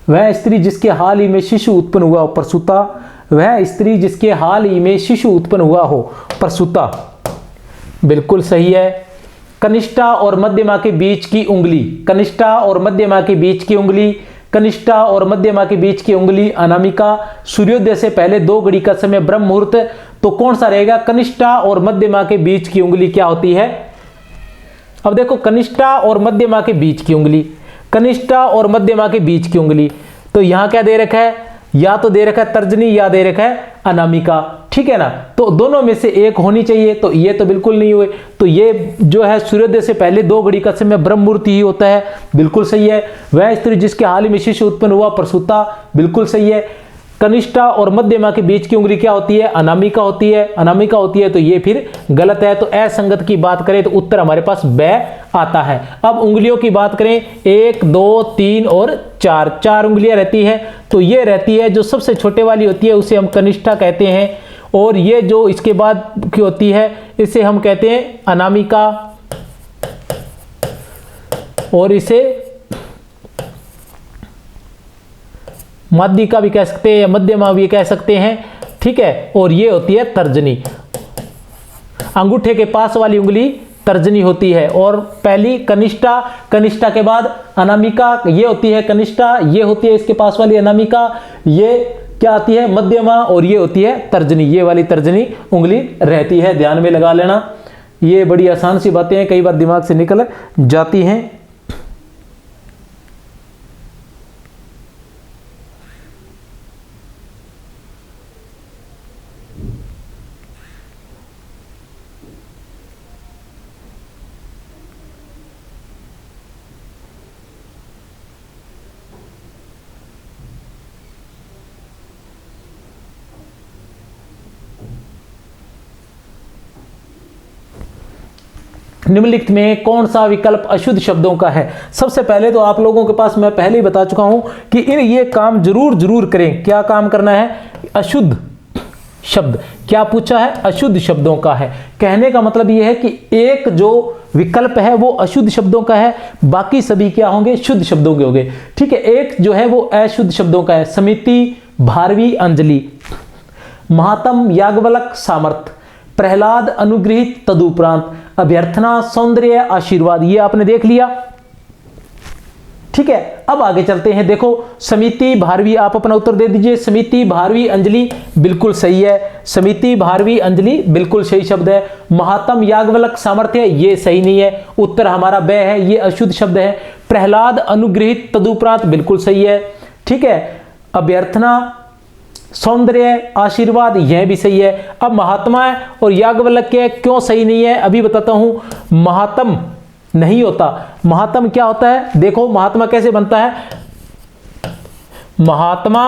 वह स्त्री जिसके हाल ही में शिशु उत्पन्न हुआ हो प्रसूता, वह स्त्री जिसके हाल ही में शिशु उत्पन्न हुआ हो प्रसूता, बिल्कुल सही है। कनिष्ठा और मध्यमा के बीच की उंगली, कनिष्ठा और मध्यमा के बीच की उंगली, कनिष्ठा और मध्यमा के बीच की उंगली अनामिका। सूर्योदय से पहले 2 घड़ी का समय ब्रह्म मुहूर्त, तो कौन सा रहेगा? कनिष्ठा और मध्यमा के बीच की उंगली क्या होती है? अब देखो, कनिष्ठा और मध्यमा के बीच की उंगली, कनिष्ठा और मध्यमा के बीच की उंगली, तो यहां क्या दे रखा है? या तो दे रखा है तर्जनी या दे रखा है अनामिका, ठीक है ना। तो दोनों में से एक होनी चाहिए, तो ये तो बिल्कुल नहीं हुए। तो ये जो है सूर्योदय से पहले 2 घड़ी का समय ब्रह्म मुहूर्त ही होता है, बिल्कुल सही है। वह स्त्री जिसके हाल ही में शिशु उत्पन्न हुआ प्रसूता, बिल्कुल सही है। कनिष्ठा और मध्यमा के बीच की उंगली क्या होती है? अनामिका होती है, अनामिका होती है, तो ये फिर गलत है। तो असंगत की बात करें तो उत्तर हमारे पास ब आता है। अब उंगलियों की बात करें, 1 2 3 और 4, 4 उंगलियां रहती है। तो ये रहती है जो सबसे छोटे वाली होती है उसे हम कनिष्ठा कहते हैं, और ये जो इसके बाद की होती है इसे हम कहते हैं अनामिका, और इसे माध्यिका भी कह सकते हैं, मध्यमा भी कह सकते हैं, ठीक है। और ये होती है तर्जनी, अंगूठे के पास वाली उंगली तर्जनी होती है। और पहली कनिष्ठा, कनिष्ठा के बाद अनामिका, ये होती है कनिष्ठा, ये होती है इसके पास वाली अनामिका, ये क्या आती है? मध्यमा, और ये होती है तर्जनी, ये वाली तर्जनी उंगली रहती है। ध्यान में लगा लेना, ये बड़ी आसान सी बातें हैं, कई बार दिमाग से निकल जाती हैं। निम्नलिखित में कौन सा विकल्प अशुद्ध शब्दों का है? सबसे पहले तो आप लोगों के पास मैं पहले ही बता चुका हूं कि ये काम जरूर करें। क्या काम करना है? अशुद्ध शब्द। क्या पूछा है? अशुद्ध शब्दों का है। कहने का मतलब यह है कि एक जो विकल्प है वो अशुद्ध शब्दों का है, बाकी सभी क्या होंगे? शुद्ध शब्दों के होंगे, ठीक है। एक जो है वो अशुद्ध शब्दों का है, समिति, भारवी, अंजलि, महात्म, याज्ञवल्क, सामर्थ, प्रहलाद, अनुग्रहित, तदुपरांत, अभ्यर्थना, सौंदर्य, आशीर्वाद, ये आपने देख लिया, ठीक है। अब आगे चलते हैं। देखो, समिति, भारवी, आप अपना उत्तर दे दीजिए। समिति, भारवी, अंजलि, बिल्कुल सही है। समिति, भारवी, अंजलि बिल्कुल सही शब्द है। महात्म, याज्ञवल्क, सामर्थ्य, ये सही नहीं है, उत्तर हमारा ब है, ये अशुद्ध शब्द है। प्रहलाद, अनुग्रहित, तदुपरांत, बिल्कुल सही है, ठीक है। अभ्यर्थना, सौंदर्य, आशीर्वाद, यह भी सही है। अब महात्मा और याज्ञवल्क के क्यों सही नहीं है अभी बताता हूं। महात्म नहीं होता। महात्म क्या होता है? देखो, महात्मा कैसे बनता है? महात्मा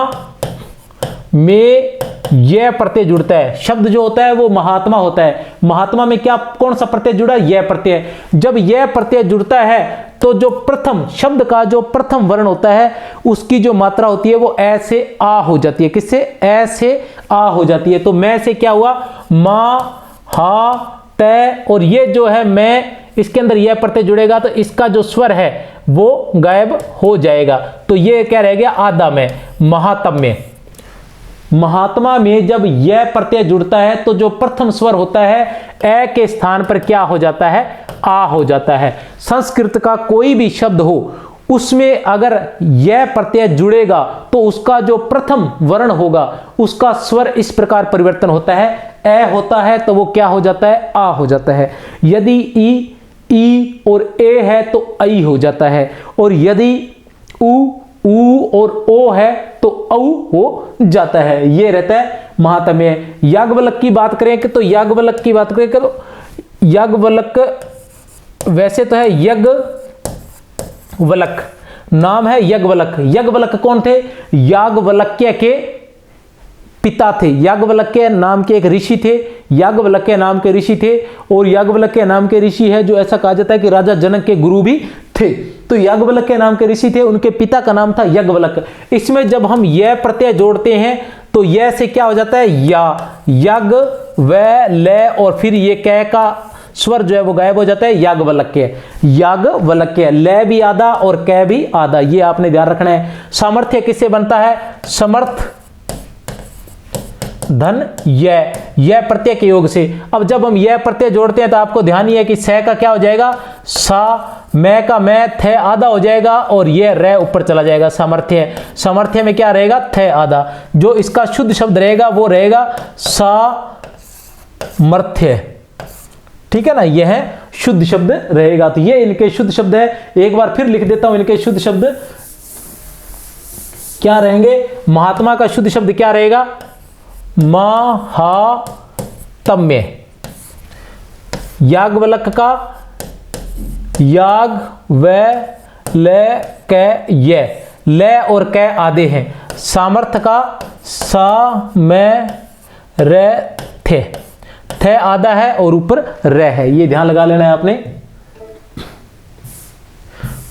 में यह प्रत्यय जुड़ता है। शब्द जो होता है वो महात्मा होता है। महात्मा में क्या कौन सा प्रत्यय जुड़ा? यह प्रत्यय। जब यह प्रत्यय जुड़ता है तो जो प्रथम शब्द का जो प्रथम वर्ण होता है उसकी जो मात्रा होती है वो ऐ से आ हो जाती है। किससे? ऐ से आ हो जाती है। तो मैं से क्या हुआ? मा, हा, तय, और ये जो है मैं, इसके अंदर यह प्रत्यय जुड़ेगा तो इसका जो स्वर है वो गायब हो जाएगा। तो ये क्या रह गया? आदा में, महात्म में। महात्मा में जब यह प्रत्यय जुड़ता है तो जो प्रथम स्वर होता है ए के स्थान पर क्या हो जाता है? आ हो जाता है। संस्कृत का कोई भी शब्द हो उसमें अगर यह प्रत्यय जुड़ेगा तो उसका जो प्रथम वर्ण होगा उसका स्वर इस प्रकार परिवर्तन होता है। ए होता है तो वो क्या हो जाता है? आ हो जाता है। यदि ई और ए है तो आई हो जाता है, और यदि ऊ और ओ है तो औ हो जाता है। ये रहता है महात्म्य। याज्ञवल्क्य की बात करें कि तो याज्ञवल्क्य की बात करें तो याज्ञवल्क्य वैसे तो है याज्ञवल्क्य, नाम है याज्ञवल्क्य। याज्ञवल्क्य कौन थे? याज्ञवल्क्य के पिता थे। याज्ञवल्क्य नाम के एक ऋषि थे। याज्ञवल्क्य नाम के ऋषि थे, और याज्ञवल्क्य नाम के ऋषि है जो ऐसा कहा जाता है कि राजा जनक के गुरु भी थे। तो याज्ञवल्क्य नाम के ऋषि थे, उनके पिता का नाम था याज्ञवल्क्य। इसमें जब हम यह प्रत्यय जोड़ते हैं तो यह से क्या हो जाता है? या, यज्ञ, व, ले, और फिर ये कै का स्वर जो है वो गायब हो जाता है। याज्ञवल्क्य, याज्ञवल्क्य। ले भी आधा और कै भी आधा, ये आपने ध्यान रखना है। सामर्थ्य किससे बनता है? समर्थ धन यह प्रत्यय के योग से। अब जब हम यह प्रत्यय जोड़ते हैं तो आपको ध्यान ही है कि स का क्या हो जाएगा? सा, मैं का मैं, थे आधा हो जाएगा, और यह रे ऊपर चला जाएगा। सामर्थ्य, सामर्थ्य में क्या रहेगा? थे आधा। जो इसका शुद्ध शब्द रहेगा वो रहेगा सामर्थ्य। ठीक है ना? यह है शुद्ध शब्द रहेगा। तो ये इनके शुद्ध शब्द है। एक बार फिर लिख देता हूं इनके शुद्ध शब्द क्या रहेंगे। महात्मा का शुद्ध शब्द क्या रहेगा? महात्म्य। याज्ञवल्क्य का याग, व, ले, कै, ये, ले और कै आधे हैं। सामर्थ्य का सा, मैं, रे, थे आधा है और ऊपर रे है। ये ध्यान लगा लेना है आपने।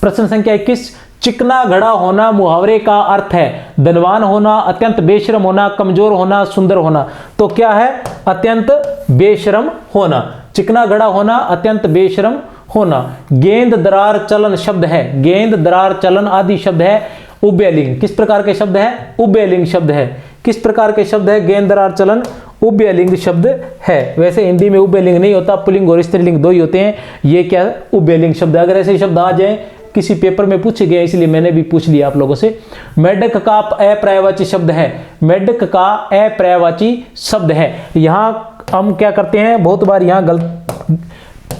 प्रश्न संख्या 21, चिकना घड़ा होना मुहावरे का अर्थ है धनवान होना, अत्यंत बेशरम होना, कमजोर होना, सुंदर होना। तो क्या है? अत्यंत बेशरम होना। चिकना घड़ा होना, अत्यंत बेशरम होना। गेंद दरार चलन शब्द है। गेंद दरार चलन आदि शब्द है उभयलिंग। किस प्रकार के शब्द है? उभयलिंग शब्द है। किस प्रकार के शब्द है? गेंद दरार चलन उभयलिंग शब्द है। वैसे हिंदी में उभयलिंग नहीं होता, पुल्लिंग और स्त्रीलिंग दो ही होते हैं। ये क्या है? उभयलिंग शब्द। अगर ऐसे शब्द आ जाए किसी पेपर में पूछे गए, इसलिए मैंने भी पूछ लिया आप लोगों से। मेढक का अपर्यायवाची शब्द है। मेढक का अपर्यायवाची शब्द है। यहां हम क्या करते हैं, बहुत बार यहां गलत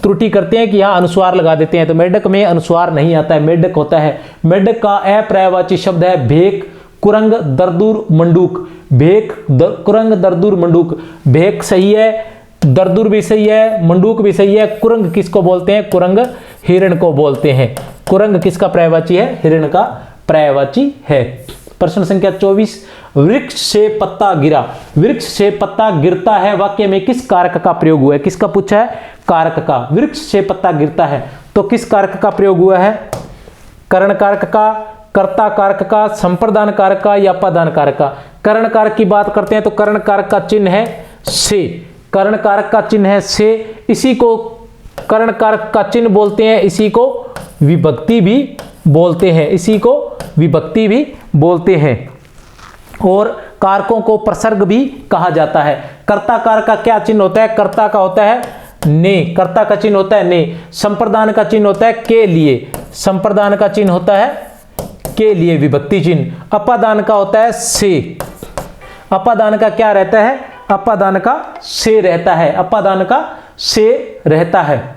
त्रुटि करते हैं कि यहां अनुस्वार लगा देते हैं। तो मेढक में अनुस्वार नहीं आता है, मेढक होता है। मेढक का अपर्यायवाची शब्द है भेक, कुरंग, दरदूर, मंडूक। भेक, कुरंग, दरदूर, मंडूक। भेक सही है, दरदूर भी सही है, मंडूक भी सही है। कुरंग किसको बोलते हैं? कुरंग हिरण को बोलते हैं। कुरंग किसका पर्यायवाची है? हिरण का पर्यायवाची है। प्रश्न संख्या 24, वृक्ष से पत्ता गिरा। वृक्ष से पत्ता गिरता है वाक्य में किस कारक का प्रयोग हुआ है? किसका पूछा है? कारक का। वृक्ष से पत्ता गिरता है तो किस कारक का प्रयोग हुआ है? करण कारक का, कर्ता कारक का, संप्रदान कारक का या अपादान कारक का? करण कारक की बात करते हैं तो करण कारक का चिन्ह है से। करण कारक का चिन्ह है से। इसी को करण कारक का चिन्ह बोलते हैं, इसी को विभक्ति भी बोलते हैं। इसी को विभक्ति भी बोलते हैं। और कारकों को प्रसर्ग भी कहा जाता है। कर्ता कारक का क्या चिन्ह होता है? कर्ता का होता है ने। कर्ता का चिन्ह होता है ने। संप्रदान का चिन्ह होता है के लिए। संप्रदान का चिन्ह होता है के लिए, विभक्ति चिन्ह। अपादान का होता है से। अपादान का क्या रहता है? अपादान का से रहता है। अपादान का से रहता है।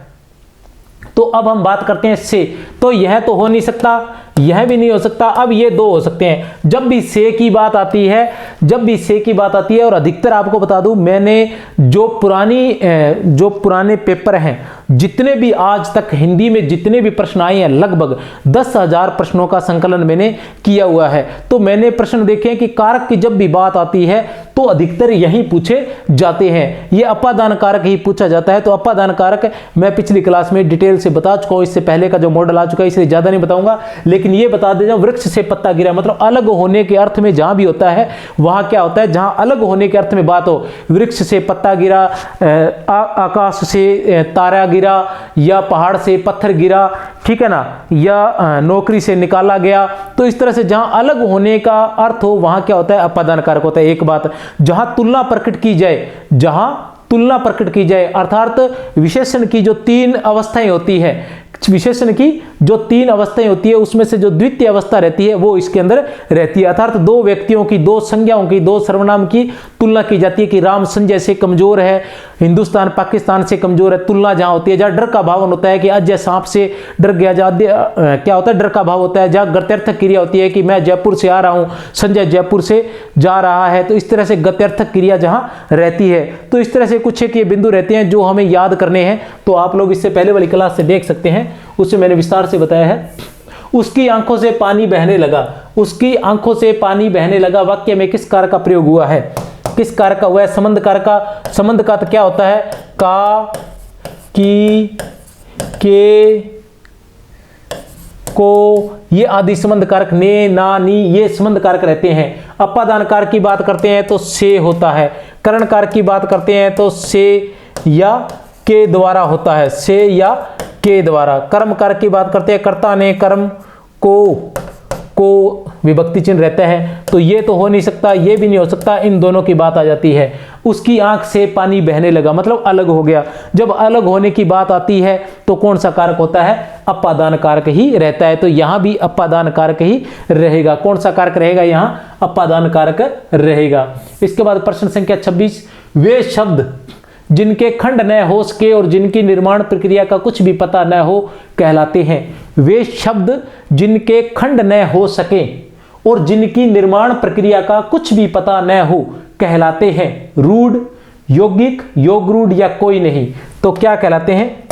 तो अब हम बात करते हैं से। तो यह तो हो नहीं सकता, यह भी नहीं हो सकता। अब ये दो हो सकते हैं। जब भी से की बात आती है, जब भी से की बात आती है, और अधिकतर आपको बता दूं, मैंने जो पुराने पेपर हैं, जितने भी आज तक हिंदी में जितने भी प्रश्न आए हैं, लगभग 10,000 प्रश्नों का संकलन मैंने किया हुआ है। तो मैंने प्रश्न देखे हैं कि कारक की जब भी बात आती है तो अधिकतर यही पूछे जाते हैं, ये अपादान कारक ही पूछा जाता है। तो अपादान कारक मैं पिछली क्लास में डिटेल से बता चुका हूं, इससे पहले का जो मॉडल आ चुका है, इसलिए ज्यादा नहीं बताऊंगा, लेकिन ये बता दे जाऊं, वृक्ष से पत्ता गिरा मतलब अलग होने के अर्थ में जहां भी होता है वहां क्या होता है, जहां अलग होने के अर्थ में बात हो, वृक्ष से पत्ता गिरा, आकाश से तारा गिरा, या पहाड़ से पत्थर गिरा, ठीक है ना, या नौकरी से निकाला गया, तो इस तरह से जहां अलग होने का अर्थ हो वहां क्या होता है, अपादान कारक होता है। एक बात, जहां तुलना प्रकट की जाए, जहां तुलना प्रकट की जाए, अर्थात विशेषण की जो 3 अवस्थाएं होती है, विशेषण की जो 3 अवस्थाएं होती है उसमें से जो द्वितीय अवस्था रहती है वो इसके अंदर रहती है, अर्थात 2 व्यक्तियों की, 2 संज्ञाओं की, 2 सर्वनाम की तुलना की जाती है कि राम संजय से कमजोर है, हिंदुस्तान पाकिस्तान से कमजोर है। तुलना जहां होती है, जहां डर का भाव होता है कि अजय सांप से डर गया, जहां क्या होता है, डर का भाव होता है, जहां गत्यर्थक क्रिया होती है कि मैं जयपुर से आ रहा हूं, संजय जयपुर से जा रहा है, तो इस तरह से गत्यर्थक क्रिया जहां रहती है, तो इस तरह से कुछ एक ये बिंदु रहते हैं जो हमें याद करने हैं। तो आप लोग इससे पहले वाली क्लास से देख सकते हैं, उससे मैंने विस्तार से बताया है। उसकी आंखों से पानी बहने लगा, उसकी आंखों से पानी बहने लगा, वाक्य में किस कारक का प्रयोग हुआ है, किस कारक का हुआ है, संबंध कारक का। संबंध का तो क्या होता है, का, की, के, को, ये आदि संबंध कारक, ने, ना, नी, ये संबंध कारक रहते हैं। अपादान कारक की बात करते हैं तो से होता है, करण कारक की बात करते हैं तो से या के द्वारा होता है, से या के द्वारा। कर्म कारक की बात करते हैं, कर्ता ने कर्म को विभक्ति चिन्ह रहता है, तो ये तो हो नहीं सकता, ये भी नहीं हो सकता, इन दोनों की बात आ जाती है। उसकी आंख से पानी बहने लगा मतलब अलग हो गया। जब अलग होने की बात आती है तो कौन सा कारक होता है, अपादान कारक ही रहता है। तो यहां भी अपादान कारक ही रहेगा। कौन सा कारक रहेगा, यहां अपादान कारक रहेगा। इसके बाद प्रश्न संख्या 26, वे शब्द जिनके खंड न हो सके और जिनकी निर्माण प्रक्रिया का कुछ भी पता न हो कहलाते हैं। वे शब्द जिनके खंड न हो सके और जिनकी निर्माण प्रक्रिया का कुछ भी पता न हो कहलाते हैं। रूढ़, यौगिक, योगरूढ़ या कोई नहीं, तो क्या कहलाते हैं,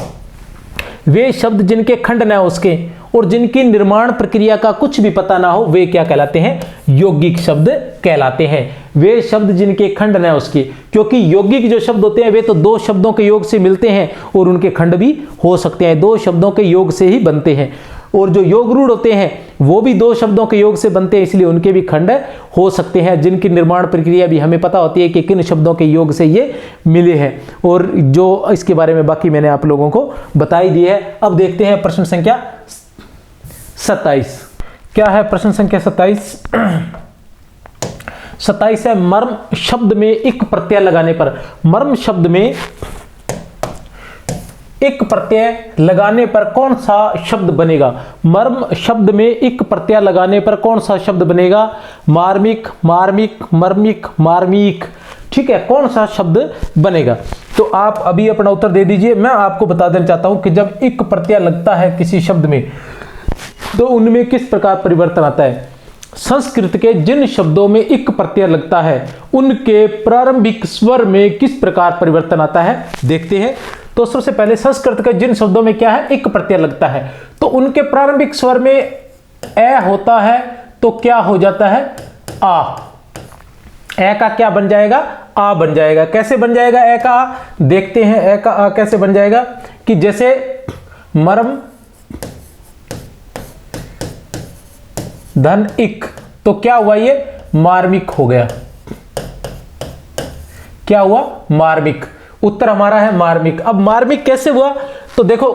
वे शब्द जिनके खंड न हो सके और जिनकी निर्माण प्रक्रिया का कुछ भी पता ना हो वे क्या कहलाते हैं, यौगिक शब्द कहलाते हैं। वे शब्द जिनके खंड न हो सके, क्योंकि यौगिक जो शब्द होते हैं वे तो 2 शब्दों के योग से मिलते हैं और उनके खंड भी हो सकते हैं, 2 शब्दों के योग से ही बनते हैं। और जो योगरूढ़ होते हैं वो भी 2 शब्दों के योग से बनते हैं, इसलिए उनके भी खंड हो सकते हैं, जिनकी निर्माण प्रक्रिया भी हमें पता होती है कि किन शब्दों के योग से ये मिले हैं, और जो इसके बारे में बाकी मैंने आप लोगों को बता ही दिया है। अब देखते हैं प्रश्न संख्या 27 क्या है। प्रश्न संख्या 27 है, मर्म शब्द में एक प्रत्यय लगाने पर, मर्म शब्द में एक प्रत्यय लगाने पर कौन सा शब्द बनेगा। मर्म शब्द में एक प्रत्यय लगाने पर कौन सा शब्द बनेगा, मार्मिक, मार्मिक, मर्मिक, मार्मिक, ठीक है, कौन सा शब्द बनेगा। तो आप अभी अपना उत्तर दे दीजिए। मैं आपको बता देना चाहता हूं कि जब एक प्रत्यय लगता है किसी शब्द में तो उनमें किस प्रकार परिवर्तन आता है। संस्कृत के जिन शब्दों में एक प्रत्यय लगता है उनके प्रारंभिक स्वर में किस प्रकार परिवर्तन आता है, देखते हैं। तो सबसे पहले संस्कृत के जिन शब्दों में क्या है, एक प्रत्यय लगता है, तो उनके प्रारंभिक स्वर में ए होता है तो क्या हो जाता है, आ। ए का क्या बन जाएगा, आ बन जाएगा। कैसे बन जाएगा ए का आ, देखते हैं ए का आ कैसे बन जाएगा, कि जैसे मर्म धन इक, तो क्या हुआ, ये मार्मिक हो गया। क्या हुआ, मार्मिक। उत्तर हमारा है मार्मिक। अब मार्मिक कैसे हुआ, तो देखो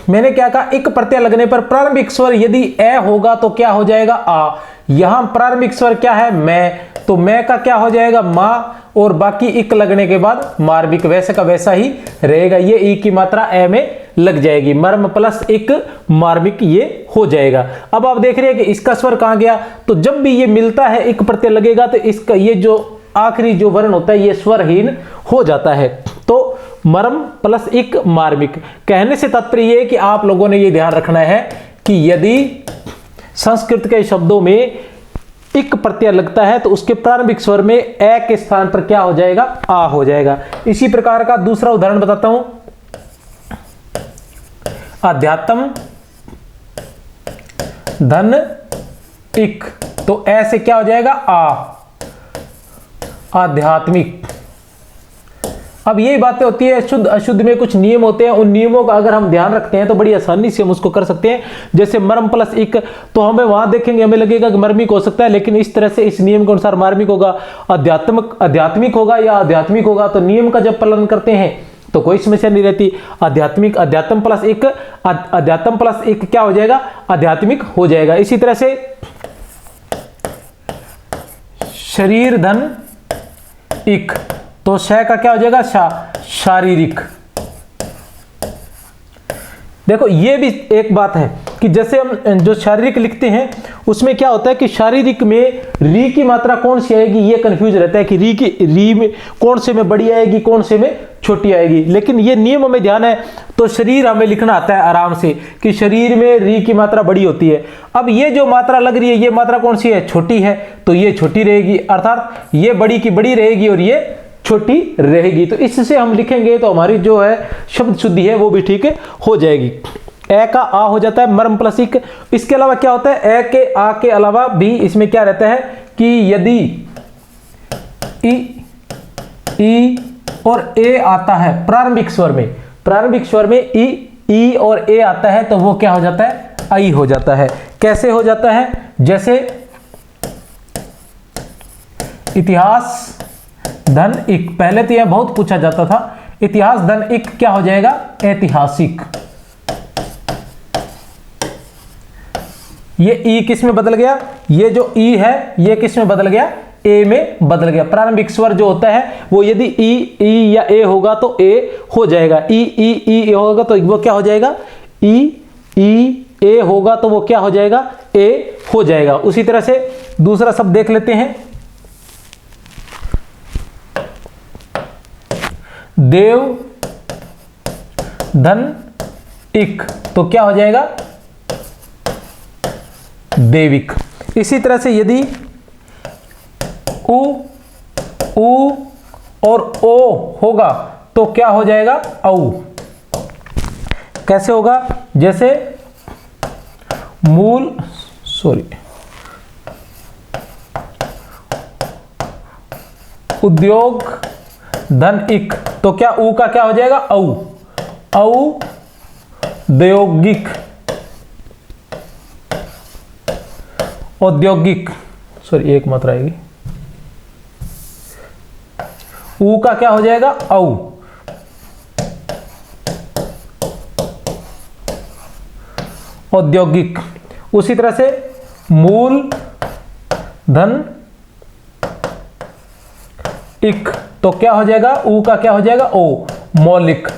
मैंने क्या कहा, एक प्रत्यय लगने पर प्रारंभिक स्वर यदि ए होगा तो क्या हो जाएगा, आ। यहां प्रारंभिक स्वर क्या है, मैं, तो मैं का क्या हो जाएगा, मां, और बाकी इक लगने के बाद मार्मिक वैसे का वैसा ही रहेगा। ये ई की मात्रा ए में लग जाएगी, मर्म प्लस एक मार्मिक ये हो जाएगा। अब आप देख रहे हैं कि इसका स्वर कहां गया, तो जब भी ये मिलता है एक प्रत्यय लगेगा तो इसका ये जो आखिरी जो वर्ण होता है ये स्वरहीन हो जाता है। तो मर्म प्लस एक मार्मिक, कहने से तात्पर्य ये है कि आप लोगों ने ये ध्यान रखना है कि यदि संस्कृत के शब्दों में एक प्रत्यय लगता है तो उसके प्रारंभिक स्वर में ए के स्थान पर क्या हो जाएगा, आ हो जाएगा। इसी प्रकार का दूसरा उदाहरण बताता हूं। अध्यात्म धन इक, तो ऐसे क्या हो जाएगा आध्यात्मिक। अब यही बातें होती है, शुद्ध अशुद्ध में कुछ नियम होते हैं, उन नियमों का अगर हम ध्यान रखते हैं तो बड़ी आसानी से हम उसको कर सकते हैं। जैसे मर्म प्लस इक, तो हमें वहां देखेंगे हमें लगेगा कि मर्मिक हो सकता है, लेकिन इस तरह से इस नियम के अनुसार मार्मिक होगा, आध्यात्मिक होगा या आध्यात्मिक होगा। तो नियम का जब पालन करते हैं तो कोई समस्या नहीं रहती। अध्यात्म प्लस एक क्या हो जाएगा, आध्यात्मिक हो जाएगा। इसी तरह से शरीर धन इक, तो श का क्या हो जाएगा, शारीरिक। देखो ये भी एक बात है कि जैसे हम जो शारीरिक लिखते हैं उसमें क्या होता है कि शारीरिक में री की मात्रा कौन सी आएगी, ये कंफ्यूज रहता है कि री में कौन से में बड़ी आएगी, कौन से में छोटी आएगी। लेकिन ये नियम हमें ध्यान है, तो शरीर हमें लिखना आता है आराम से कि शरीर में री की मात्रा बड़ी होती है। अब ये जो मात्रा लग रही है ये मात्रा कौन सी है, छोटी है, तो ये छोटी रहेगी, अर्थात ये बड़ी की बड़ी रहेगी और ये छोटी रहेगी। तो इससे हम लिखेंगे तो हमारी जो है शब्द शुद्धि है वो भी ठीक हो जाएगी। ए का आ हो जाता है मर्म प्लस इक। इसके अलावा क्या होता है, ए के आ के अलावा भी इसमें क्या रहता है कि यदि ई और ए आता है प्रारंभिक स्वर में ई और ए आता है तो वो क्या हो जाता है, आई हो जाता है। कैसे हो जाता है, जैसे इतिहास धन इक, पहले तो यह बहुत पूछा जाता था, इतिहास धन इक क्या हो जाएगा, ऐतिहासिक। ये ई किस में बदल गया, ये जो ई है ये किस में बदल गया, ए में बदल गया। प्रारंभिक स्वर जो होता है वो यदि ई या ए होगा तो ए हो जाएगा, ई होगा तो वो क्या हो जाएगा, ई ए होगा तो वो क्या हो जाएगा, ए हो जाएगा। उसी तरह से दूसरा शब्द देख लेते हैं, देव धन इक, तो क्या हो जाएगा, देविक। इसी तरह से यदि उ और ओ होगा तो क्या हो जाएगा, औ। कैसे होगा, जैसे उद्योग धन इक, तो क्या ऊ का क्या हो जाएगा, औद्योगिक, औद्योगिक, एक मात्रा आएगी, ऊ का क्या हो जाएगा, औद्योगिक। उसी तरह से मूल धन इक, तो क्या हो जाएगा, ऊ का क्या हो जाएगा, ओ, मौलिक।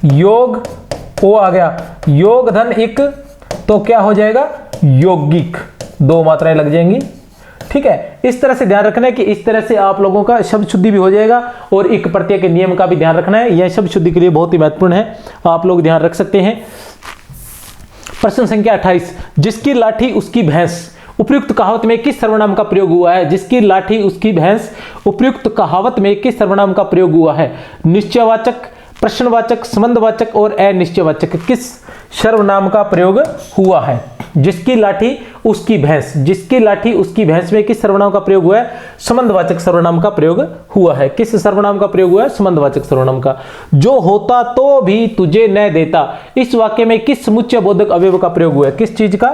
योग ओ आ गया, योग धन इक, तो क्या हो जाएगा, यौगिक। दो मात्राएं लग जाएंगी। ठीक है, इस तरह से ध्यान रखना है कि इस तरह से आप लोगों का शब्द शुद्धि भी हो जाएगा और इक प्रत्यय के नियम का भी ध्यान रखना है। यह शब्द शुद्धि के लिए बहुत ही महत्वपूर्ण है, आप लोग ध्यान रख सकते हैं। प्रश्न संख्या 28, जिसकी लाठी उसकी भैंस, उपयुक्त कहावत में किस सर्वनाम का प्रयोग हुआ है। जिसकी लाठी उसकी भैंस, उपयुक्त कहावत में किस सर्वनाम का प्रयोग हुआ है। निश्चयवाचक, प्रश्नवाचक, संबंधवाचक और अनिश्चयवाचक किस सर्वनाम का प्रयोग हुआ है। जिसकी लाठी उसकी भैंस, जिसकी लाठी उसकी भैंस में किस सर्वनाम का प्रयोग हुआ है, संबंधवाचक सर्वनाम का प्रयोग हुआ है। किस सर्वनाम का प्रयोग हुआ है, संबंधवाचक सर्वनाम का। जो होता तो भी तुझे न देता, इस वाक्य में किस समुच्चय बोधक अवयव का प्रयोग हुआ है। किस चीज का,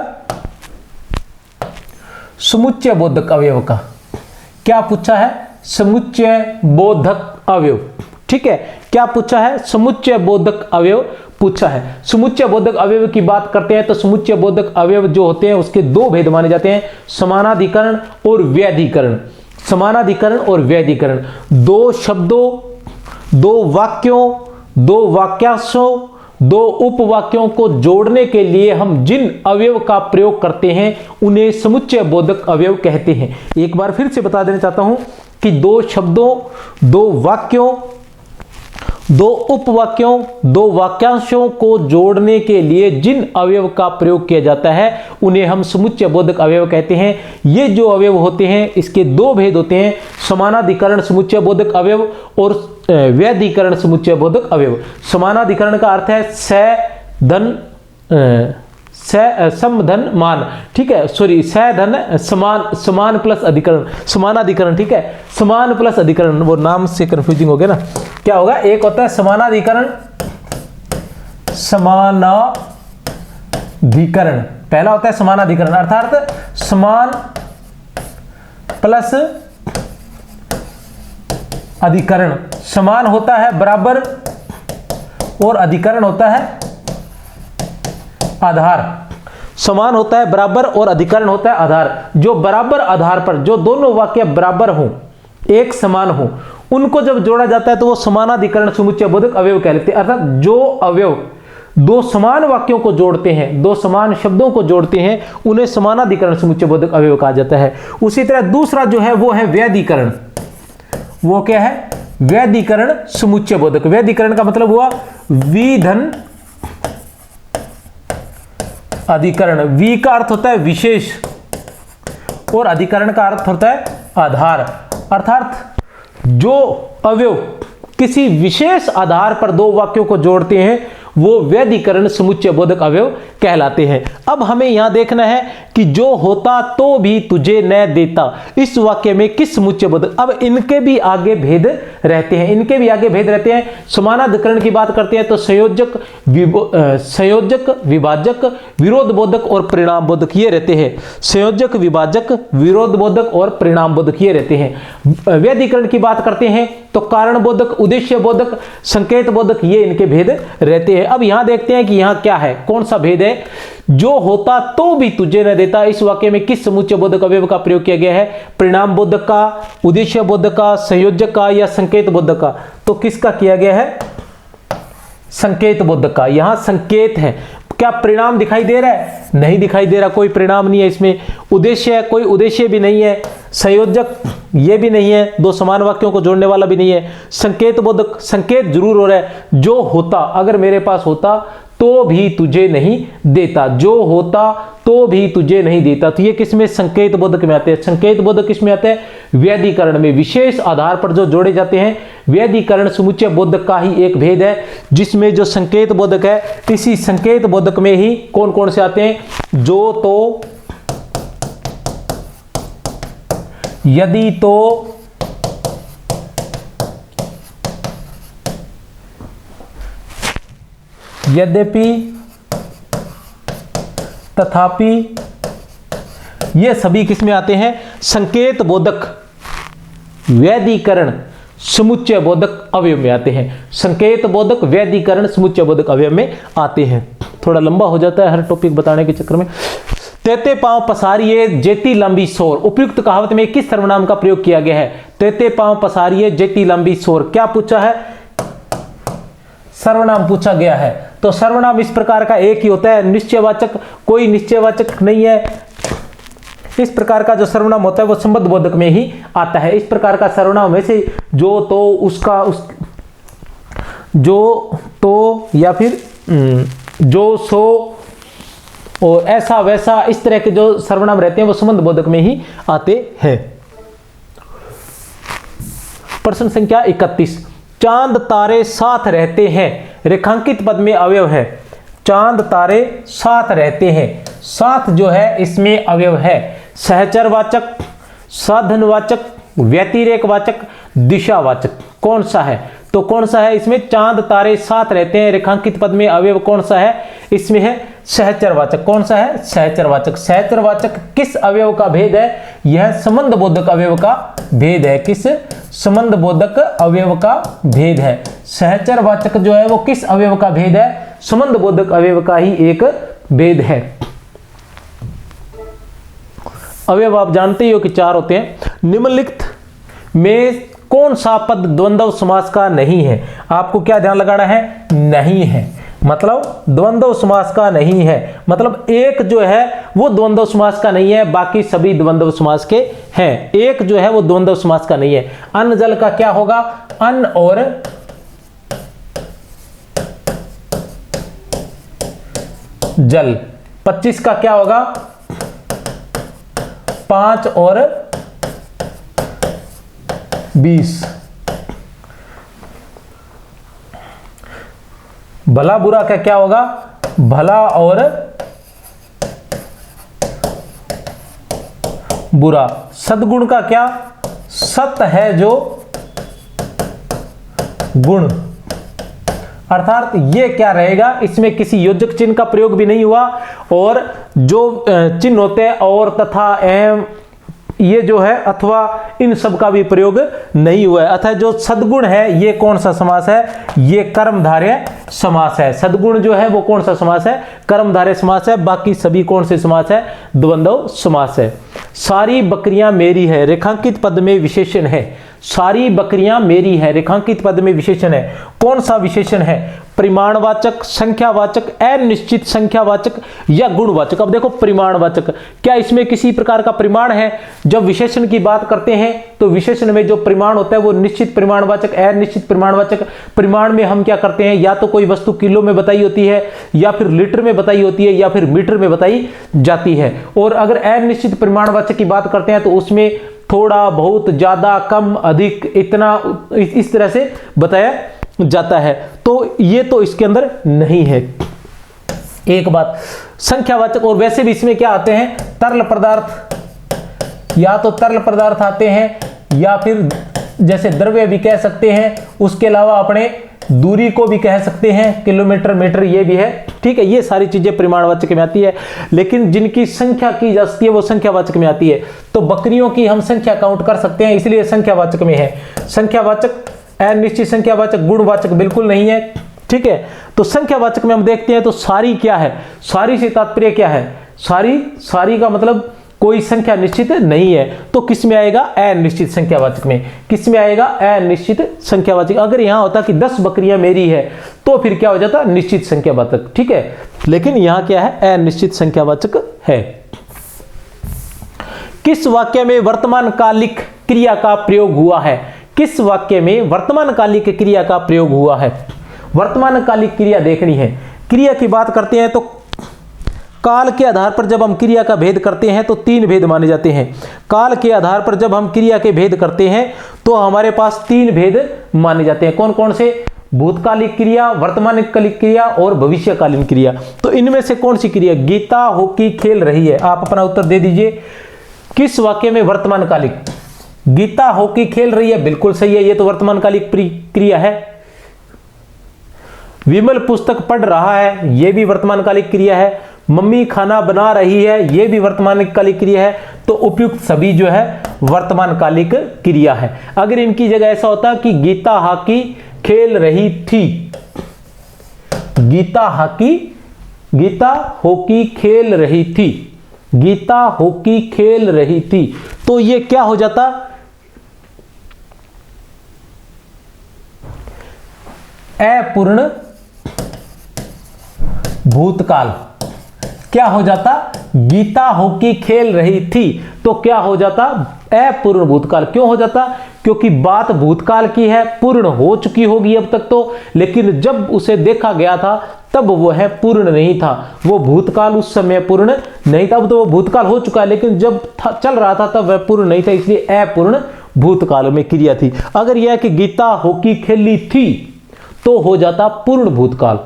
समुच्चय बोधक अवयव का। क्या पूछा है, समुच्चय बोधक अवयव। ठीक है, क्या पूछा है, समुच्चय बोधक अवयव पूछा है। समुच्चय बोधक अवयव की बात करते हैं तो समुच्चय बोधक अवयव जो होते हैं उसके दो भेद माने जाते हैं, समानाधिकरण और व्यधिकरण। समानाधिकरण और व्यधिकरण, दो शब्दों, दो वाक्यों, दो वाक्यांशों, दो उपवाक्यों को जोड़ने के लिए हम जिन अवयव का प्रयोग करते हैं उन्हें समुच्चय बोधक अवयव कहते हैं। एक बार फिर से बता देना चाहता हूं कि दो शब्दों, दो वाक्यों, दो उपवाक्यों, दो वाक्यांशों को जोड़ने के लिए जिन अवयव का प्रयोग किया जाता है उन्हें हम समुच्चय बोधक अवयव कहते हैं। ये जो अवयव होते हैं इसके दो भेद होते हैं, समानाधिकरण समुच्चय बोधक अवयव और व्यधिकरण समुच्चय बोधक अवयव। समानाधिकरण का अर्थ है सम धन मान, ठीक है, सॉरी स धन समान, समान प्लस अधिकरण, समानाधिकरण, ठीक है, समान प्लस अधिकरण, वो नाम से कंफ्यूजिंग हो गया ना। क्या होगा, एक होता है समानाधिकरण, समानाधिकरण पहला होता है समानाधिकरण अर्थात समान प्लस अधिकरण। समान होता है बराबर और अधिकरण होता है आधार। समान होता है बराबर और अधिकरण होता है आधार। जो बराबर आधार पर, जो दोनों वाक्य बराबर हों, एक समान हो, उनको जब जोड़ा जाता है तो वो समानाधिकरण समुच्चय बोधक अवयव कहलाते हैं। अर्थात जो अवयव दो समान वाक्यों को जोड़ते हैं, दो समान शब्दों को जोड़ते हैं, उन्हें समानाधिकरण समुच्चय बोधक अवयव कहा जाता है। उसी तरह दूसरा जो है वो है व्यधिकरण। वो क्या है, व्यधिकरण समुच्चय बोधक। व्यधिकरण का मतलब हुआ विधन अधिकरण। वी का अर्थ होता है विशेष और अधिकरण का अर्थ होता है आधार। अर्थात जो अवयव किसी विशेष आधार पर दो वाक्यों को जोड़ते हैं वो व्यधिकरण समुच्चय बोधक अवयव कहलाते हैं। अब हमें यहां देखना है कि जो होता तो भी तुझे न देता, इस वाक्य में किस समुच्चय बोधक। अब इनके भी आगे भेद रहते हैं, इनके भी आगे भेद रहते हैं। समानाधिकरण की बात करते हैं तो संयोजक, विभाजक, विरोध बोधक और परिणाम बोधक ये रहते हैं। संयोजक, विभाजक, विरोध बोधक और परिणाम बोधक ये रहते हैं। व्यधिकरण की बात करते हैं तो कारण बोधक, उद्देश्य बोधक, संकेत बोधक ये इनके भेद रहते हैं। अब यहां देखते हैं कि यहां क्या है, कौन सा भेद है। जो होता तो भी तुझे न देता, इस वाक्य में किस समुच्चय बोधक अवयव का प्रयोग किया गया है। परिणाम बोधक का, उद्देश्य बोधक का, संयोजक का या संकेत बोधक का। तो किसका किया गया है, संकेत बोधक का। यहां संकेत है। क्या परिणाम दिखाई दे रहा है, नहीं दिखाई दे रहा, कोई परिणाम नहीं है इसमें। उद्देश्य है, कोई उद्देश्य भी नहीं है। संयोजक ये भी नहीं है, दो समान वाक्यों को जोड़ने वाला भी नहीं है। संकेत बोधक, संकेत जरूर हो रहा है। जो होता, अगर मेरे पास होता तो भी तुझे नहीं देता, जो होता तो भी तुझे नहीं देता, तो ये किसमें, संकेत बोधक में आते हैं। संकेत बोधक किसमें आते हैं, व्यधिकरण में। विशेष आधार पर जो जोड़े जाते हैं, व्यधिकरण समुच्चय बोधक का ही एक भेद है, जिसमें जो संकेत बोधक है, इसी संकेत बोधक में ही कौन कौन से आते हैं, जो, तो, यदि, तो, यद्यपि, तथापि, ये सभी किसमें आते हैं, संकेत बोधक व्यधिकरण समुच्चय बोधक अवयव में आते हैं। संकेत बोधक व्यधिकरण समुच्चय बोधक अवयव में आते हैं। थोड़ा लंबा हो जाता है हर टॉपिक बताने के चक्कर में। तेते पांव पसारिए जेती लंबी सोर, उपयुक्त कहावत में किस सर्वनाम का प्रयोग किया गया है। तेते पांव पसारिए जेती लंबी सोर, क्या पूछा है, सर्वनाम पूछा गया है। तो सर्वनाम इस प्रकार का एक ही होता है, निश्चयवाचक, कोई निश्चयवाचक नहीं है। इस प्रकार का जो सर्वनाम होता है वो संबंध बोधक में ही आता है। इस प्रकार का सर्वनाम में से जो, तो, उसका, उस, जो, तो, या फिर जो, सो और ऐसा वैसा, इस तरह के जो सर्वनाम रहते हैं वो संबंध बोधक में ही आते हैं। प्रश्न संख्या 31, चांद तारे साथ रहते हैं, रेखांकित पद में अवयव है। चांद तारे साथ रहते हैं, साथ जो है इसमें अवयव है सहचरवाचक, साधनवाचक, व्यतिरेकवाचक, दिशावाचक। कौन सा है, तो कौन सा है इसमें, चांद तारे साथ रहते हैं, रेखांकित पद में अवयव कौन सा है, इसमें है सहचरवाचक। कौन सा है, सहचरवाचक। सहचरवाचक किस अवयव का भेद है, यह संबंध बोधक अवयव का भेद है। किस, संबंध बोधक अवयव का भेद है। सहचरवाचक जो है वो किस अवयव का भेद है, संबंध बोधक अवयव का ही एक भेद है। अवयव आप जानते ही हो कि चार होते हैं। निम्नलिखित में कौन सा पद द्वंद्व समास का नहीं है। आपको क्या ध्यान लगाना है, नहीं है, मतलब द्वंद्व समास का नहीं है, मतलब एक जो है वो द्वंद्व समास का नहीं है, बाकी सभी द्वंद्व समास के हैं। एक जो है वो द्वंद्व समास का नहीं है। अन्न जल का क्या होगा, अन्न और जल। 25 का क्या होगा? 5 और 20। भला बुरा का क्या होगा? भला और बुरा। सद्गुण का क्या? सत है जो गुण। अर्थात ये क्या रहेगा, इसमें किसी योजक चिन्ह का प्रयोग भी नहीं हुआ और जो चिन्ह होते हैं और, तथा, एवं, ये जो है अथवा, इन सब का भी प्रयोग नहीं हुआ है। अतः जो सद्गुण है ये कौन सा समास है? ये कर्मधारय समास है। सद्गुण जो है वो कौन सा समास है? कर्मधारय समास है। बाकी सभी कौन से समास है? द्वंद्व समास है। सारी बकरियां मेरी है, रेखांकित पद में विशेषण है। सारी बकरियां मेरी है, रेखांकित पद में विशेषण है। कौन सा विशेषण है? परिमाणवाचक, संख्यावाचक, अनिश्चित संख्यावाचक या गुणवाचक। अब देखो परिमाणवाचक, क्या इसमें किसी प्रकार का परिमाण है? जब विशेषण की बात करते हैं तो विशेषण में जो परिमाण होता है वो निश्चित परिमाणवाचक, अनिश्चित परिमाणवाचक। परिमाण में हम क्या करते हैं? या तो कोई वस्तु किलो में बताई होती है, या फिर लीटर में बताई होती है, या फिर मीटर में बताई जाती है। और अगर अनिश्चित परिमाणवाचक की बात करते हैं तो उसमें थोड़ा बहुत, ज्यादा, कम, अधिक, इतना, इस तरह से बताया जाता है। तो ये तो इसके अंदर नहीं है। एक बात संख्यावाचक, और वैसे भी इसमें क्या आते हैं? तरल पदार्थ, या तो तरल पदार्थ आते हैं या फिर जैसे द्रव्य भी कह सकते हैं। उसके अलावा अपने दूरी को भी कह सकते हैं, किलोमीटर, मीटर, ये भी है। ठीक है, ये सारी चीजें परिमाणवाचक में आती है। लेकिन जिनकी संख्या की जाती है वो संख्यावाचक में आती है। तो बकरियों की हम संख्या काउंट कर सकते हैं, इसलिए संख्यावाचक में है। संख्यावाचक, अनिश्चित संख्यावाचक, गुणवाचक बिल्कुल नहीं है। ठीक है, तो संख्यावाचक में हम देखते हैं तो सारी क्या है? सारी से तात्पर्य क्या है? सारी, सारी का मतलब कोई संख्या निश्चित नहीं है। तो किस में आएगा? अनिश्चित संख्यावाचक में। किस में आएगा? अनिश्चित संख्यावाचक। अगर यहां होता कि 10 बकरियां मेरी है तो फिर क्या हो जाता? निश्चित संख्यावाचक। ठीक है, लेकिन यहां क्या है? अनिश्चित संख्यावाचक है। किस वाक्य में वर्तमान कालिक क्रिया का प्रयोग हुआ है? किस वाक्य में वर्तमान कालिक क्रिया का प्रयोग हुआ है? वर्तमान कालिक क्रिया देखनी है। क्रिया की बात करते हैं तो काल के आधार पर जब हम क्रिया का भेद करते हैं तो 3 भेद माने जाते हैं। काल के आधार पर जब हम क्रिया के भेद करते हैं तो हमारे पास 3 भेद माने जाते हैं। कौन कौन से? भूतकालिक क्रिया, वर्तमानकालिक क्रिया और भविष्यकालीन क्रिया। तो इनमें से कौन सी क्रिया? गीता हॉकी खेल रही है। आप अपना उत्तर दे दीजिए। किस वाक्य में वर्तमानकालिक? गीता हॉकी खेल रही है, बिल्कुल सही है, ये तो वर्तमानकालिक क्रिया है। विमल पुस्तक पढ़ रहा है, यह भी वर्तमानकालिक क्रिया है। मम्मी खाना बना रही है, यह भी वर्तमानकालिक क्रिया है। तो उपयुक्त सभी जो है वर्तमानकालिक क्रिया है। अगर इनकी जगह ऐसा होता कि गीता हॉकी खेल रही थी, गीता हॉकी खेल रही थी, गीता हॉकी खेल रही थी, तो ये क्या हो जाता? अपूर्ण भूतकाल। क्या हो जाता? गीता हॉकी खेल रही थी तो क्या हो जाता? अपूर्ण भूतकाल। क्यों हो जाता? क्योंकि बात भूतकाल की है, पूर्ण हो चुकी होगी अब तक तो, लेकिन जब उसे देखा गया था तब वो है पूर्ण नहीं था। वो भूतकाल उस समय पूर्ण नहीं था। अब तो वो भूतकाल हो चुका है, लेकिन जब चल रहा था तब वह पूर्ण नहीं था, इसलिए अपूर्ण भूतकाल में क्रिया थी। अगर यह कि गीता हॉकी खेली थी तो हो जाता पूर्ण भूतकाल।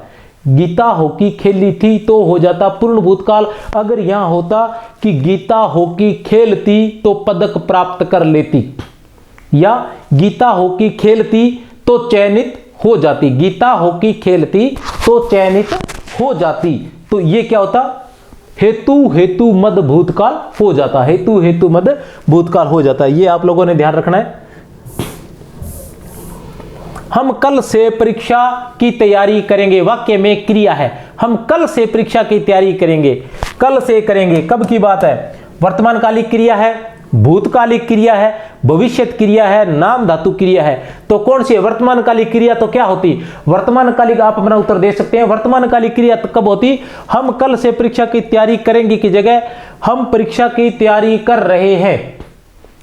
गीता हॉकी खेली थी तो हो जाता पूर्ण भूतकाल। अगर यहां होता कि गीता हॉकी खेलती तो पदक प्राप्त कर लेती, या गीता हॉकी खेलती तो चयनित हो जाती, गीता हॉकी खेलती तो चयनित हो जाती, तो ये क्या होता? हेतु मद भूतकाल हो जाता। हेतु मद भूतकाल हो जाता है। ये आप लोगों ने ध्यान रखना है। हम कल से परीक्षा की तैयारी करेंगे, वाक्य में क्रिया है। हम कल से परीक्षा की तैयारी करेंगे, कल से करेंगे, कब की बात है? वर्तमानकालिक क्रिया है, भूतकालिक क्रिया है, भविष्यत क्रिया है, नाम धातु क्रिया है। तो कौन सी है? वर्तमानकालिक क्रिया तो क्या होती? वर्तमानकालिक, आप अपना उत्तर दे सकते हैं। वर्तमानकालिक क्रिया तो कब होती? हम कल से परीक्षा की तैयारी करेंगे की जगह हम परीक्षा की तैयारी कर रहे हैं,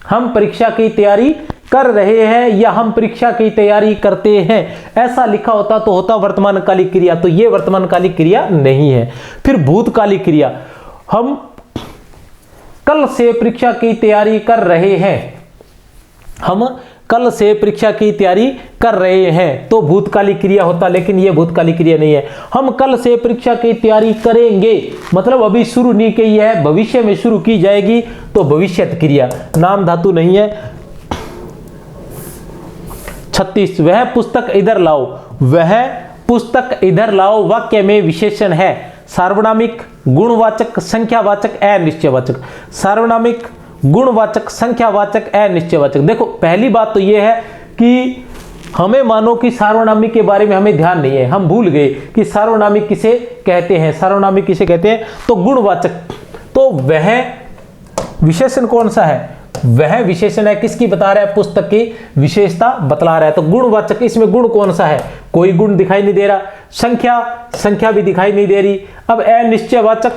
हम परीक्षा की तैयारी कर रहे हैं या हम परीक्षा की तैयारी करते हैं, ऐसा लिखा होता तो होता वर्तमानकालिक क्रिया, तो ये वर्तमानकालिक क्रिया नहीं है। फिर भूतकालिक क्रिया, हम कल से परीक्षा की तैयारी कर रहे हैं, हम कल से परीक्षा की तैयारी कर रहे हैं, तो भूतकालिक क्रिया होता, लेकिन यह भूतकालिक क्रिया नहीं है। हम कल से परीक्षा की तैयारी करेंगे, मतलब अभी शुरू नहीं की है, भविष्य में शुरू की जाएगी, तो भविष्यत क्रिया, नाम धातु नहीं है। 36, वह पुस्तक इधर लाओ, वह पुस्तक इधर लाओ वाक्य में विशेषण है, सार्वनामिक, गुणवाचक, संख्यावाचक, अनिश्चयवाचक। सार्वनामिक, गुणवाचक, संख्यावाचक, अनिश्चयवाचक। देखो पहली बात तो यह है कि हमें मानो कि सार्वनामिक के बारे में हमें ध्यान नहीं है, हम भूल गए कि सार्वनामिक किसे कहते हैं, सार्वनामिक किसे कहते हैं, तो गुणवाचक। तो वह विशेषण कौन सा है, वह विशेषण है किसकी बता रहा है, पुस्तक की विशेषता बतला रहा है। तो गुणवाचक, इसमें गुण कौन सा है, कोई गुण दिखाई नहीं दे रहा। संख्या, संख्या भी दिखाई नहीं दे रही। अब अनिश्चयवाचक,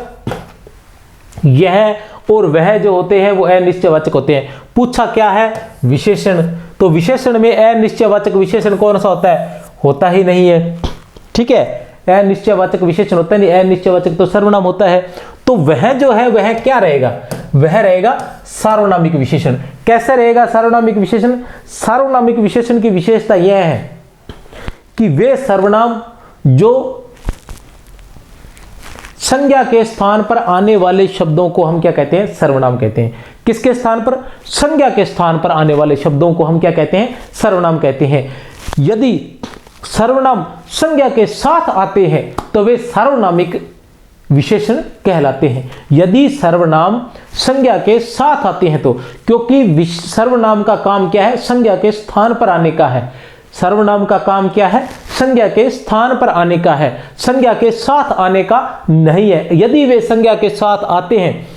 यह और वह जो होते हैं वो अनिश्चयवाचक होते हैं। पूछा क्या है, विशेषण, तो विशेषण में अनिश्चयवाचक विशेषण कौन सा होता है, होता ही नहीं है, ठीक है, अनिश्चयवाचक विशेषण होता नहीं, अनिश्चयवाचक तो सर्वनाम होता है। तो वह जो है वह क्या रहेगा, वह रहेगा सार्वनामिक विशेषण। कैसे रहेगा सार्वनामिक विशेषण, सार्वनामिक विशेषण की विशेषता यह है कि वे सर्वनाम जो संज्ञा के स्थान पर आने वाले शब्दों को हम क्या कहते हैं, सर्वनाम कहते हैं। किसके स्थान पर, संज्ञा के स्थान पर आने वाले शब्दों को हम क्या कहते हैं, सर्वनाम कहते हैं। यदि सर्वनाम संज्ञा के साथ आते हैं तो वे सार्वनामिक विशेषण कहलाते हैं। यदि सर्वनाम संज्ञा के साथ आते हैं तो, क्योंकि सर्वनाम का काम क्या है, संज्ञा के स्थान पर आने का है। सर्वनाम का काम क्या है, संज्ञा के स्थान पर आने का है, संज्ञा के साथ आने का नहीं है। यदि वे संज्ञा के साथ आते हैं,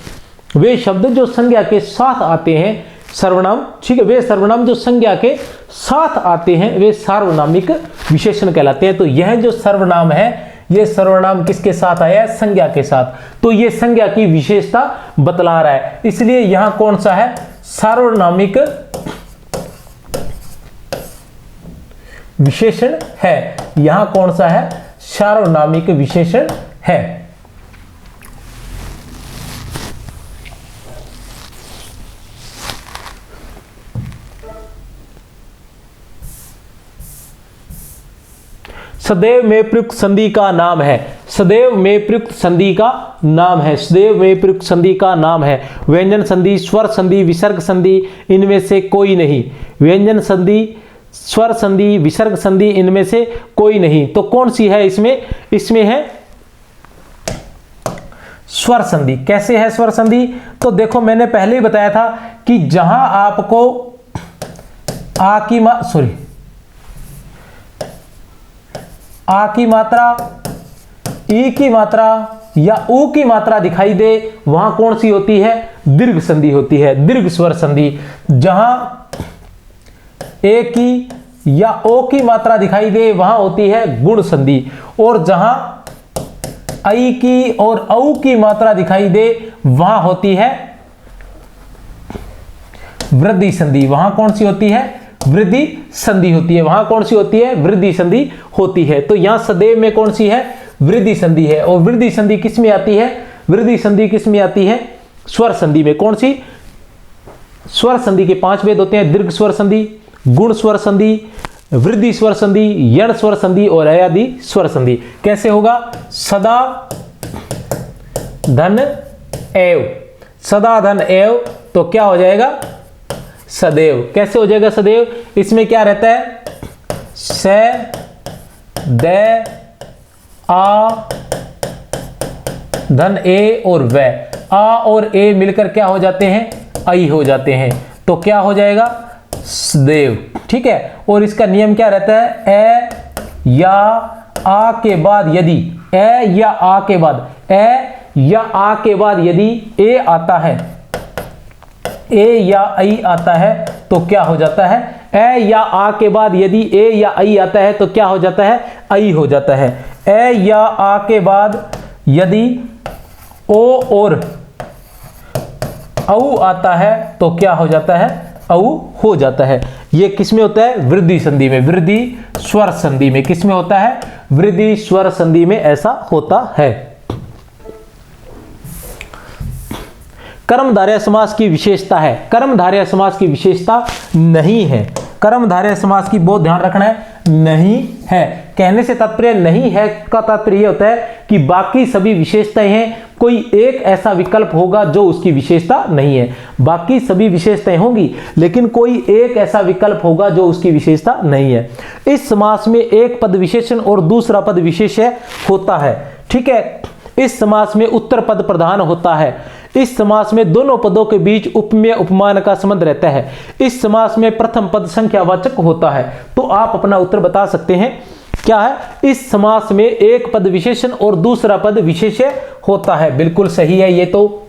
वे शब्द जो संज्ञा के साथ आते हैं सर्वनाम, ठीक है, वे सर्वनाम जो संज्ञा के साथ आते हैं वे सार्वनामिक विशेषण कहलाते हैं। तो यह जो सर्वनाम है, ये सर्वनाम किसके साथ आया है, संज्ञा के साथ, तो ये संज्ञा की विशेषता बतला रहा है। इसलिए यहां कौन सा है, सार्वनामिक विशेषण है। यहां कौन सा है, सार्वनामिक विशेषण है। सदैव में प्रयुक्त संधि का नाम है, सदैव में प्रयुक्त संधि का नाम है, सदैव में प्रयुक्त संधि का नाम है। व्यंजन संधि, स्वर संधि, विसर्ग संधि, इनमें से कोई नहीं। व्यंजन संधि, स्वर संधि, विसर्ग संधि, इनमें से कोई नहीं। तो कौन सी है इसमें, इसमें है स्वर संधि। कैसे है स्वर संधि, तो देखो मैंने पहले ही बताया था कि जहां आपको आ की मात्रा, ई की मात्रा या ऊ की मात्रा दिखाई दे, वहां कौन सी होती है, दीर्घ संधि होती है, दीर्घ स्वर संधि। जहां ए की या ओ की मात्रा दिखाई दे वहां होती है गुण संधि, और जहां आई की और औ की मात्रा दिखाई दे वहां होती है वृद्धि संधि। वहां कौन सी होती है, वृद्धि संधि होती है, वहां कौन सी होती है, वृद्धि संधि होती है। तो यहां सदैव में कौन सी है, वृद्धि संधि है। और वृद्धि संधि किस में आती है, वृद्धि संधि किस में आती है, स्वर संधि में। कौन सी, स्वर संधि के 5 भेद होते हैं, दीर्घ स्वर संधि, गुण स्वर संधि, वृद्धि स्वर संधि, यण स्वर संधि और अयादि स्वर संधि। कैसे होगा, सदा धन एव, सदा धन एव, तो क्या हो जाएगा, सदैव। कैसे हो जाएगा सदैव, इसमें क्या रहता है, स, द, आ, धन ए और व, आ और ए मिलकर क्या हो जाते हैं, आई हो जाते हैं। तो क्या हो जाएगा, सदैव, ठीक है। और इसका नियम क्या रहता है, ए या आ के बाद यदि, ए या आ के बाद, ए या आ के बाद यदि ए आता है, ए या आई आता है तो क्या हो जाता है, ए या आ के बाद यदि ए या आई आता है तो क्या हो जाता है, आई हो जाता है। ए या आ के बाद यदि ओ और औ आता है तो क्या हो जाता है, औ हो जाता है। ये किसमें होता है? वृद्धि संधि में, वृद्धि स्वर संधि में। किसमें होता है? वृद्धि स्वर संधि में ऐसा होता है। कर्मधारय समास की विशेषता है, कर्मधारय समास की विशेषता नहीं है। कर्मधारय समास की बहुत ध्यान रखना है, नहीं है। कहने से तात्पर्य नहीं है का तात्पर्य यह होता है कि बाकी सभी विशेषताएं हैं, कोई एक ऐसा विकल्प होगा जो उसकी विशेषता नहीं है। बाकी सभी विशेषताएं होंगी लेकिन कोई एक ऐसा विकल्प होगा जो उसकी विशेषता नहीं है। इस समास में एक पद विशेषण और दूसरा पद विशेष्य होता है। ठीक है, इस समास में उत्तर पद प्रधान होता है। इस समास में दोनों पदों के बीच उपमेय उपमान का संबंध रहता है। इस समास में प्रथम पद संख्यावाचक होता है। तो आप अपना उत्तर बता सकते हैं क्या है? इस समास में एक पद विशेषण और दूसरा पद विशेष्य होता है। बिल्कुल सही है ये तो।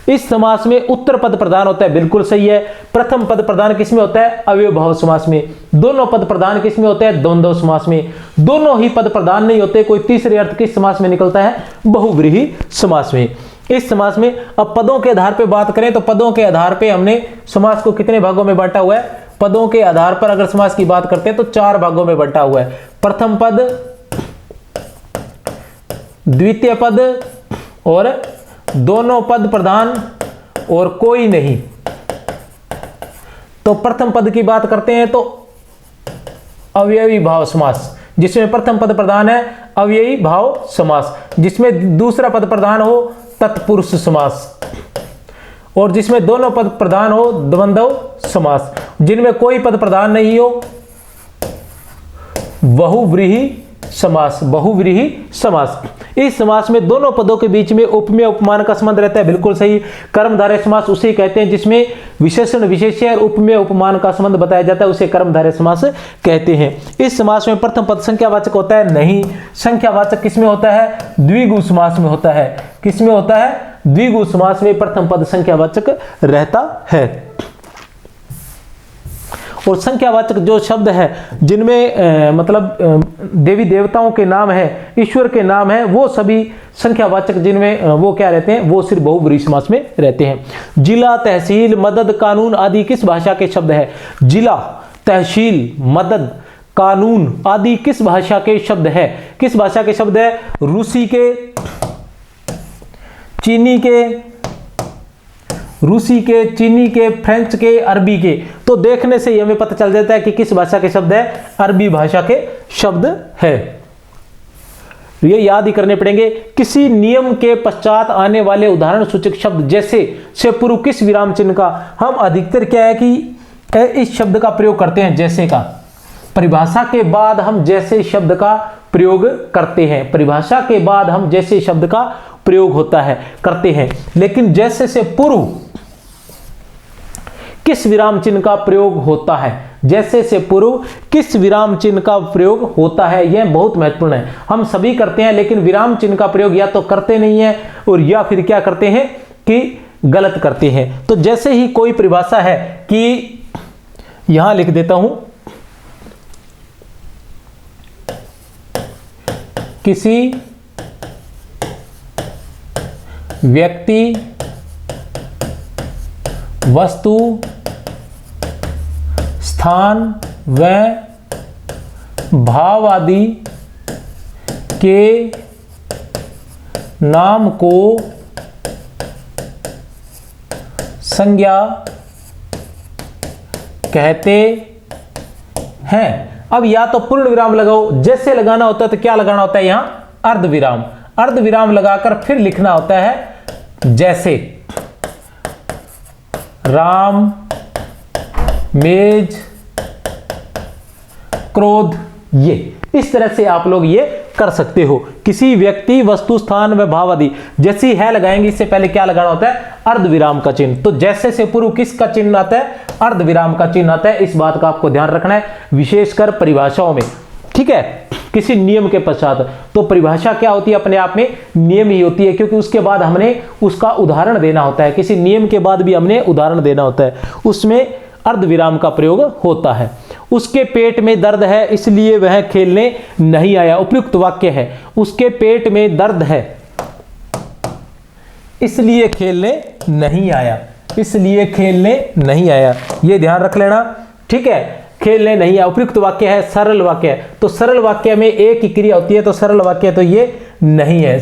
इस समास में उत्तर पद प्रधान होता है। बिल्कुल सही है। प्रथम पद प्रधान किसमें होता है? अव्ययभाव समास में। दोनों पद प्रधान किसमें होते हैं? द्वंद्व समास में। दोनों ही पद प्रधान नहीं होते, कोई तीसरे अर्थ किस समास में निकलता है? बहुव्रीहि समास में। इस समास में अब पदों के आधार पर बात करें तो पदों के आधार पर हमने समास को कितने भागों में बांटा हुआ है? पदों के आधार पर अगर समास की बात करते हैं तो 4 भागों में बांटा हुआ है। प्रथम पद, द्वितीय पद और दोनों पद प्रधान और कोई नहीं। तो प्रथम पद की बात करते हैं तो अव्ययी भाव समास, जिसमें प्रथम पद प्रधान है अव्ययी भाव समास, जिसमें दूसरा पद प्रधान हो तत्पुरुष समास, और जिसमें दोनों पद प्रधान हो द्वंद्व समास, जिनमें कोई पद प्रधान नहीं हो बहुव्रीहि समास, बहुव्रीहि समास। इस समास में दोनों पदों के बीच में उपमेय उपमान का संबंध रहता है। बिल्कुल सही। कर्मधारय समास उसे कहते हैं जिसमें विशेषण विशेष्य और उपमेय उपमान का संबंध बताया जाता है, उसे कर्मधारय समास कहते हैं। इस समास में प्रथम पद संख्यावाचक होता है? नहीं। संख्यावाचक किसमें होता है? द्विगु समास में होता है। किसमें होता है? द्विगु समास में प्रथम पद संख्यावाचक रहता है। और संख्यावाचक जो शब्द है जिनमें मतलब देवी देवताओं के नाम है, ईश्वर के नाम है, वो सभी संख्यावाचक जिनमें वो क्या रहते हैं? वो सिर्फ बहुव्रीहि समास में रहते हैं। जिला, तहसील, मदद, कानून आदि किस भाषा के शब्द है? जिला, तहसील, मदद, कानून आदि किस भाषा के शब्द है? किस भाषा के शब्द है? रूसी के, चीनी के, फ्रेंच के, अरबी के। तो देखने से हमें पता चल जाता है कि किस भाषा के शब्द है? अरबी भाषा के शब्द है। ये याद ही करने पड़ेंगे। किसी नियम के पश्चात आने वाले उदाहरण सूचक शब्द जैसे से पूर्व किस विराम चिन्ह का हम अधिकतर क्या है कि इस शब्द का प्रयोग करते हैं? जैसे का। परिभाषा के बाद हम जैसे शब्द का प्रयोग करते हैं। परिभाषा के बाद हम जैसे शब्द का प्रयोग होता है, करते हैं। लेकिन जैसे से पूर्व किस विराम चिन्ह का प्रयोग होता है? जैसे से पूर्व किस विराम चिन्ह का प्रयोग होता है? यह बहुत महत्वपूर्ण है। हम सभी करते हैं लेकिन विराम चिन्ह का प्रयोग या तो करते नहीं है और या फिर क्या करते हैं कि गलत करते हैं। तो जैसे ही कोई परिभाषा है कि यहां लिख देता हूं, किसी व्यक्ति, वस्तु, स्थान व भाव आदि के नाम को संज्ञा कहते हैं। अब या तो पूर्ण विराम लगाओ, जैसे लगाना होता है तो क्या लगाना होता है? यहां अर्ध विराम। अर्ध विराम लगाकर फिर लिखना होता है जैसे राम, मेज, क्रोध। ये इस तरह से आप लोग ये कर सकते हो। किसी व्यक्ति, वस्तु, स्थान व भाव आदि, जैसी है लगाएंगे इससे पहले क्या लगाना होता है? अर्ध विराम का चिन्ह। तो जैसे से पूर्व किसका चिन्ह आता है? अर्ध विराम का चिन्ह आता है। इस बात का आपको ध्यान रखना है, विशेषकर परिभाषाओं में। ठीक है, किसी नियम के पश्चात। तो परिभाषा क्या होती है? अपने आप में नियम ही होती है, क्योंकि उसके बाद हमने उसका उदाहरण देना होता है। किसी नियम के बाद भी हमने उदाहरण देना होता है, उसमें अर्ध विराम का प्रयोग होता है। उसके पेट में दर्द है इसलिए वह खेलने नहीं आया। उपयुक्त वाक्य है। उसके पेट में दर्द है इसलिए खेलने नहीं आया। इसलिए खेलने नहीं आया, ये ध्यान रख लेना। ठीक है, खेलने नहीं है। उपयुक्त वाक्य है सरल वाक्य है, तो सरल वाक्य में एक ही क्रिया होती है, तो सरल वाक्य तो ये नहीं है,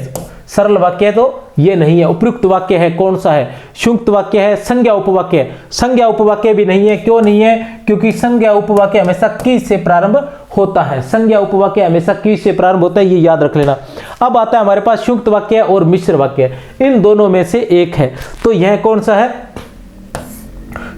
सरल वाक्य तो ये नहीं है। उपयुक्त वाक्य है कौन सा है? संयुक्त वाक्य है, संज्ञा उपवाक्य है। संज्ञा उपवाक्य भी नहीं है, क्यों नहीं है? क्योंकि संज्ञा उपवाक्य हमेशा की से प्रारंभ होता है, संज्ञा उपवाक्य हमेशा की से प्रारंभ होता है, ये याद रख लेना। अब आता है हमारे पास संयुक्त वाक्य और मिश्र वाक्य, इन दोनों में से एक है, तो यह कौन सा है?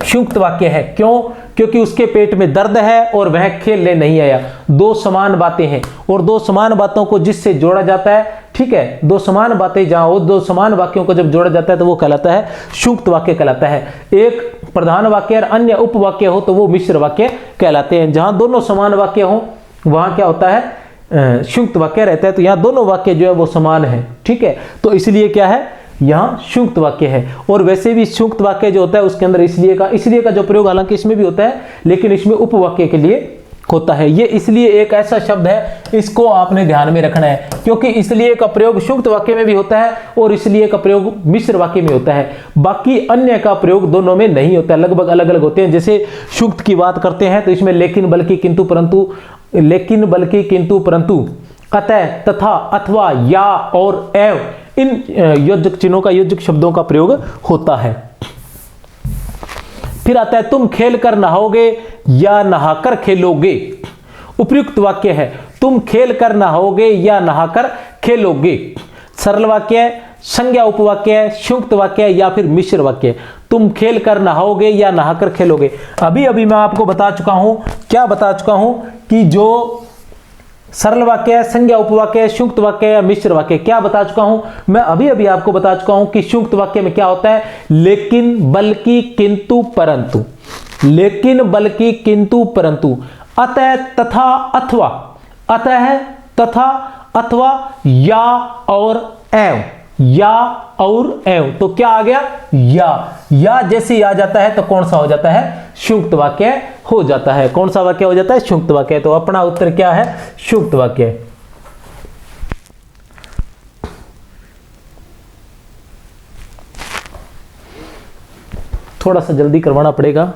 संयुक्त वाक्य है। क्यों? क्योंकि उसके पेट में दर्द है और वह खेलने नहीं आया। दो समान बातें हैं और दो समान बातों को जिससे जोड़ा जाता है, ठीक है, दो समान बातें जहां हो, दो समान वाक्यों को जब जोड़ा जाता है तो वो कहलाता है संयुक्त वाक्य कहलाता है। एक प्रधान वाक्य और अन्य उपवाक्य हो तो वो मिश्र वाक्य कहलाते हैं। जहां दोनों समान वाक्य हो वहां क्या होता है? संयुक्त वाक्य रहता है। तो यहाँ दोनों वाक्य जो है वो समान है, ठीक है, तो इसलिए क्या है? यहाँ संयुक्त वाक्य है। और वैसे भी संयुक्त वाक्य जो होता है उसके अंदर इसलिए का जो प्रयोग हालांकि इसमें भी होता है, लेकिन इसमें उपवाक्य के लिए होता है। ये इसलिए एक ऐसा शब्द है, इसको आपने ध्यान में रखना है, क्योंकि इसलिए का प्रयोग संयुक्त वाक्य में भी होता है और इसलिए का प्रयोग मिश्र वाक्य में होता है। बाकी अन्य का प्रयोग दोनों में नहीं होता है, लगभग अलग अलग होते हैं। जैसे संयुक्त की बात करते हैं तो इसमें लेकिन, बल्कि, किंतु, परंतु, लेकिन, बल्कि, किंतु, परंतु, अतः, तथा, अथवा, या और एवं, इन योजक चिन्हों का, योजक शब्दों का प्रयोग होता है। फिर आता है तुम खेल कर नहाओगे या नहाकर खेलोगे। उपयुक्त वाक्य है, तुम खेल कर नहाओगे या नहाकर खेलोगे। सरल वाक्य है, संज्ञा उपवाक्य है, संयुक्त वाक्य है या फिर मिश्र वाक्य है। तुम खेल कर नहाओगे या नहाकर खेलोगे। अभी अभी मैं आपको बता चुका हूं, क्या बता चुका हूं कि जो सरल वाक्य है, संज्ञा उपवाक्य है, संयुक्त वाक्य या मिश्र वाक्य, क्या बता चुका हूं मैं? अभी अभी आपको बता चुका हूं कि संयुक्त वाक्य में क्या होता है? लेकिन, बल्कि, किंतु, परंतु, लेकिन, बल्कि, किंतु, परंतु, अतः, तथा, अथवा, अतः, तथा, अथवा, या और एवं, या और एवं, तो क्या आ गया? या जैसे ही आ जाता है तो कौन सा हो जाता है? संयुक्त वाक्य हो जाता है। कौन सा वाक्य हो जाता है? संयुक्त वाक्य। तो अपना उत्तर क्या है? संयुक्त वाक्य। थोड़ा सा जल्दी करवाना पड़ेगा।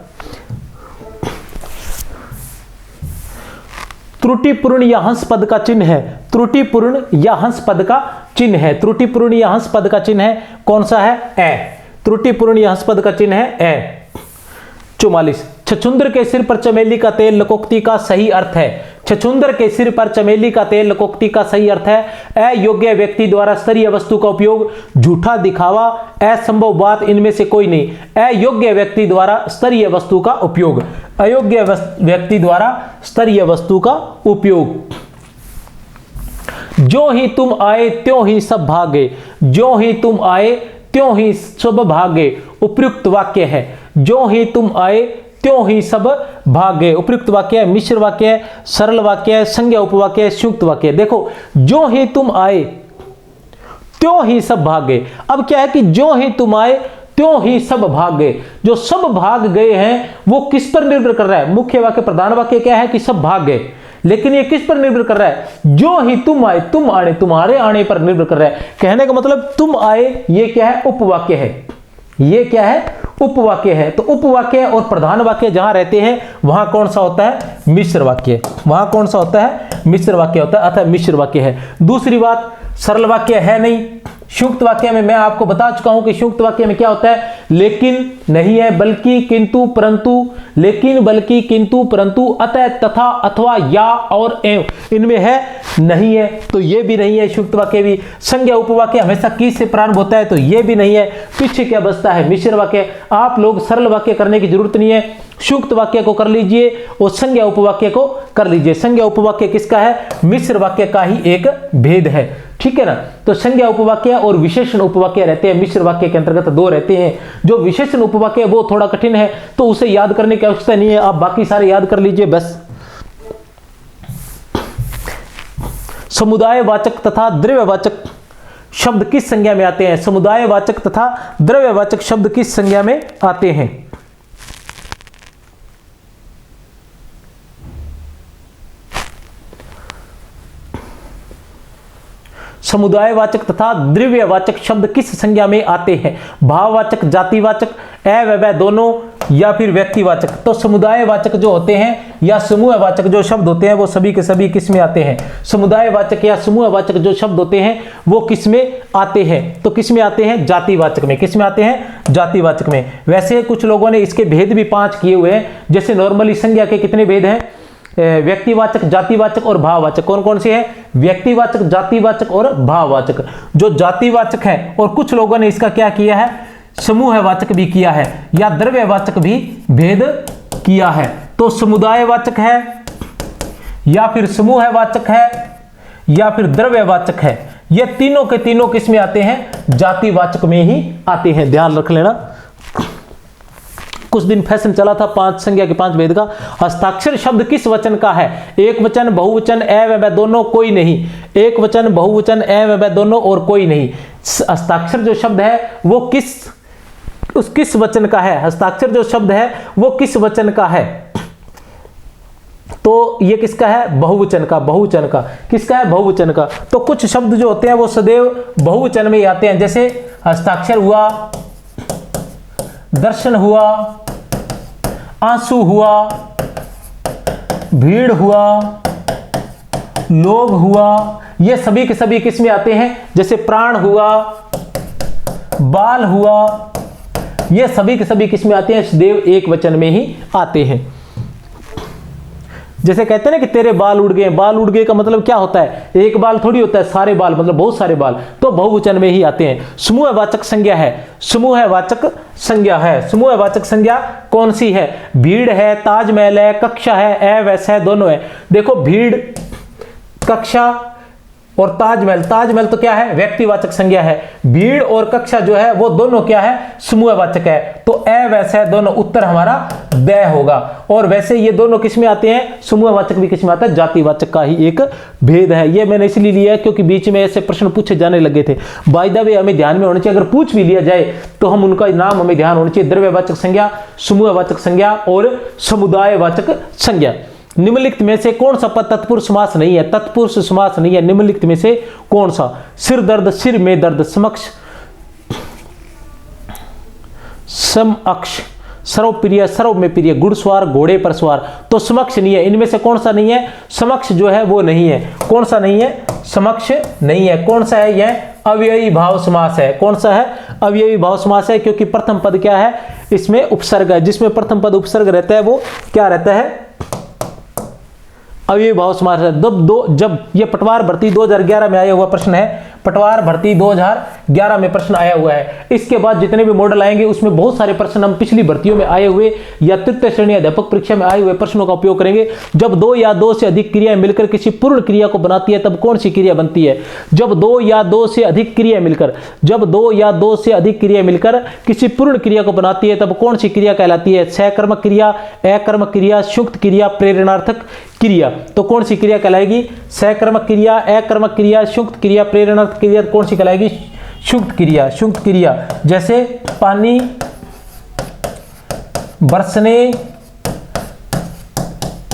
त्रुटिपूर्ण या हंस पद का चिन्ह है, त्रुटिपूर्ण या हंस पद का चिन्ह है, त्रुटिपूर्ण या हंस पद का चिन्ह है, कौन सा है? ए। त्रुटिपूर्ण या हंस पद का चिन्ह है ए। 44, छछुंदर के सिर पर चमेली का तेल लोकोक्ति का सही अर्थ है। छछुंदर के सिर पर चमेली का तेल लोकोक्ति का सही अर्थ है। अयोग्य व्यक्ति द्वारा स्तरीय वस्तु का उपयोग, झूठा दिखावा, असंभव बात, इनमें से कोई नहीं। अयोग्य व्यक्ति द्वारा स्तरीय वस्तु का उपयोग, अयोग्य व्यक्ति द्वारा स्तरीय वस्तु का उपयोग। जो ही तुम आए त्यों ही सब भागे, जो ही तुम आए त्यों ही सब भागे। उपयुक्त वाक्य है, जो ही तुम आए त्यों ही सब भागे। उपयुक्त वाक्य है, मिश्र वाक्य है, सरल वाक्य है, संज्ञा उपवाक्य है, संयुक्त वाक्य है। देखो, जो ही तुम आए त्यों ही सब भागे। अब क्या है कि जो ही तुम आए त्यों ही सब भाग गए। जो सब भाग गए हैं वो किस पर निर्भर कर रहा है? मुख्य वाक्य, प्रधान वाक्य क्या है कि सब भाग गए, लेकिन ये किस पर निर्भर कर रहा है? जो ही तुम आए, तुम आने, तुम्हारे आने पर निर्भर कर रहा है। कहने का मतलब तुम आए, ये क्या है? उपवाक्य है। ये क्या है? उपवाक्य है। तो उपवाक्य और प्रधान वाक्य जहां रहते हैं वहां कौन सा होता है? मिश्र वाक्य। वहां कौन सा होता है? मिश्र वाक्य होता है, अतः मिश्र वाक्य है। दूसरी बात, सरल वाक्य है नहीं। संयुक्त वाक्य में मैं आपको बता चुका हूं कि संयुक्त वाक्य में क्या होता है? लेकिन नहीं है, बल्कि, किंतु, परंतु, लेकिन, बल्कि, किंतु, परंतु, अतः, तथा, अथवा, या और एवं, इनमें है नहीं है, तो ये भी नहीं है। संयुक्त वाक्य भी। संज्ञा उपवाक्य हमेशा की से प्रारंभ होता है, तो ये भी नहीं है। पीछे क्या बचता है? मिश्र वाक्य। आप लोग सरल वाक्य करने की जरूरत नहीं है, संयुक्त वाक्य को कर लीजिए और संज्ञा उपवाक्य को कर लीजिए। संज्ञा उपवाक्य किसका है? मिश्र वाक्य का ही एक भेद है, ठीक है ना। तो संज्ञा उपवाक्य और विशेषण उपवाक्य रहते हैं, मिश्र वाक्य के अंतर्गत दो रहते हैं। जो विशेषण उपवाक्य वो थोड़ा कठिन है, तो उसे याद करने की आवश्यकता नहीं है, आप बाकी सारे याद कर लीजिए बस। समुदायवाचक तथा द्रव्यवाचक शब्द किस संज्ञा में आते हैं? समुदायवाचक तथा द्रव्यवाचक शब्द किस संज्ञा में आते हैं? समुदायवाचक तथा द्रव्यवाचक शब्द किस संज्ञा में आते हैं? भाववाचक, जातिवाचक, अव्यय दोनों, या फिर व्यक्तिवाचक। तो समुदायवाचक जो होते हैं या समूहवाचक जो शब्द होते हैं वो सभी के सभी किस में आते हैं? समुदायवाचक या समूहवाचक जो शब्द होते हैं वो किस में आते हैं? तो किस में आते हैं? जातिवाचक में। किस में आते हैं? जातिवाचक में। वैसे कुछ लोगों ने इसके भेद भी 5 किए हुए हैं। जैसे नॉर्मली संज्ञा के कितने भेद हैं? व्यक्तिवाचक, जातिवाचक और भाववाचक। कौन कौन से हैं? व्यक्तिवाचक, जातिवाचक और भाववाचक। जो जातिवाचक है, और कुछ लोगों ने इसका क्या किया है? समूहवाचक भी किया है या द्रव्यवाचक भी भेद किया है। तो समुदायवाचक है या फिर समूहवाचक है या फिर द्रव्यवाचक है, ये तीनों के तीनों किस में आते हैं? जातिवाचक में ही आते हैं। ध्यान रख लेना। कुछ दिन फैशन चला था 5 संज्ञा के 5 भेद का। हस्ताक्षर शब्द किस वचन का है? एक वचन, बहुवचन, एवं दोनों, कोई नहीं। एक वचन, बहुवचन, एवं दोनों और कोई नहीं। हस्ताक्षर जो शब्द है वो किस वचन का है? हस्ताक्षर जो शब्द है वो किस वचन का है? तो ये किसका है? बहुवचन का। बहुवचन का किसका है? बहुवचन का। तो कुछ शब्द जो होते हैं वो सदैव बहुवचन में ही आते हैं। जैसे हस्ताक्षर हुआ, दर्शन हुआ, आंसू हुआ, भीड़ हुआ, लोग हुआ, ये सभी के सभी किस में आते हैं? जैसे प्राण हुआ, बाल हुआ, ये सभी के सभी किस में आते हैं? सदैव एक वचन में ही आते हैं। जैसे कहते हैं ना कि तेरे बाल उड़ गए। बाल उड़ गए का मतलब क्या होता है? एक बाल थोड़ी होता है, सारे बाल, मतलब बहुत सारे बाल। तो बहुवचन में ही आते हैं। समूहवाचक संज्ञा है। समूहवाचक संज्ञा है। समूहवाचक संज्ञा कौन सी है? भीड़ है, ताजमहल है, कक्षा है, वैसा है, दोनों है। देखो भीड़, कक्षा और ताजमहल। ताजमहल तो क्या है? व्यक्तिवाचक संज्ञा है। भीड़ और कक्षा जो है वो दोनों क्या है? समूहवाचक है। तो वैसा है, दोनों। उत्तर हमारा द होगा। और वैसे ये दोनों किस में आते हैं? समूहवाचक भी किस में आता है? जातिवाचक का ही एक भेद है। ये मैंने इसलिए लिया क्योंकि बीच में ऐसे प्रश्न पूछे जाने लगे थे। बाय द वे हमें ध्यान में होना चाहिए, अगर पूछ भी लिया जाए तो हम उनका नाम हमें ध्यान होना चाहिए। द्रव्यवाचक संज्ञा, समूहवाचक संज्ञा और समुदायवाचक संज्ञा। निम्नलिखित में से कौन सा पद तत्पुरुष समास नहीं है? तत्पुरुष समास नहीं है। निम्नलिखित में से कौन सा? सिर दर्द, सिर में दर्द, समक्ष, समअक्ष, सर्व प्रिय, सर्व में प्रिय, घुड़सवार, घोड़े पर सवार। तो समक्ष नहीं है। इनमें से कौन सा नहीं है? समक्ष जो है वो नहीं है। कौन सा नहीं है? समक्ष नहीं है। कौन सा है? यह अव्ययी भाव समास है। कौन सा है? अव्ययी भाव समास है, क्योंकि प्रथम पद क्या है? इसमें उपसर्ग है। जिसमें प्रथम पद उपसर्ग रहता है वो क्या रहता है? अव्ययी भाव समास है। जब ये पटवार भर्ती 2011 में आया हुआ प्रश्न है। पटवार भर्ती 2011 में प्रश्न आया हुआ है। इसके बाद जितने भी मॉडल आएंगे उसमें बहुत सारे प्रश्न हम पिछली भर्तियों में आए हुए या तृतीय श्रेणी अध्यापक परीक्षा में आए हुए प्रश्नों का उपयोग करेंगे। जब 2 या 2 से अधिक क्रियाएं मिलकर किसी पूर्ण क्रिया को बनाती है तब कौन सी क्रिया बनती है? जब 2 या 2 से अधिक क्रियाएं मिलकर, जब 2 या 2 से अधिक क्रियाएं मिलकर किसी पूर्ण क्रिया को बनाती है तब कौन सी क्रिया कहलाती है? सकर्मक क्रिया, अकर्मक क्रिया, संयुक्त क्रिया, प्रेरणार्थक क्रिया। तो कौन सी क्रिया कहलाएगी? सकर्मक क्रिया, अकर्मक क्रिया, संयुक्त क्रिया, प्रेरणार्थक क्रिया। कौन सी कहलाएगी? संयुक्त क्रिया। संयुक्त क्रिया जैसे पानी बरसने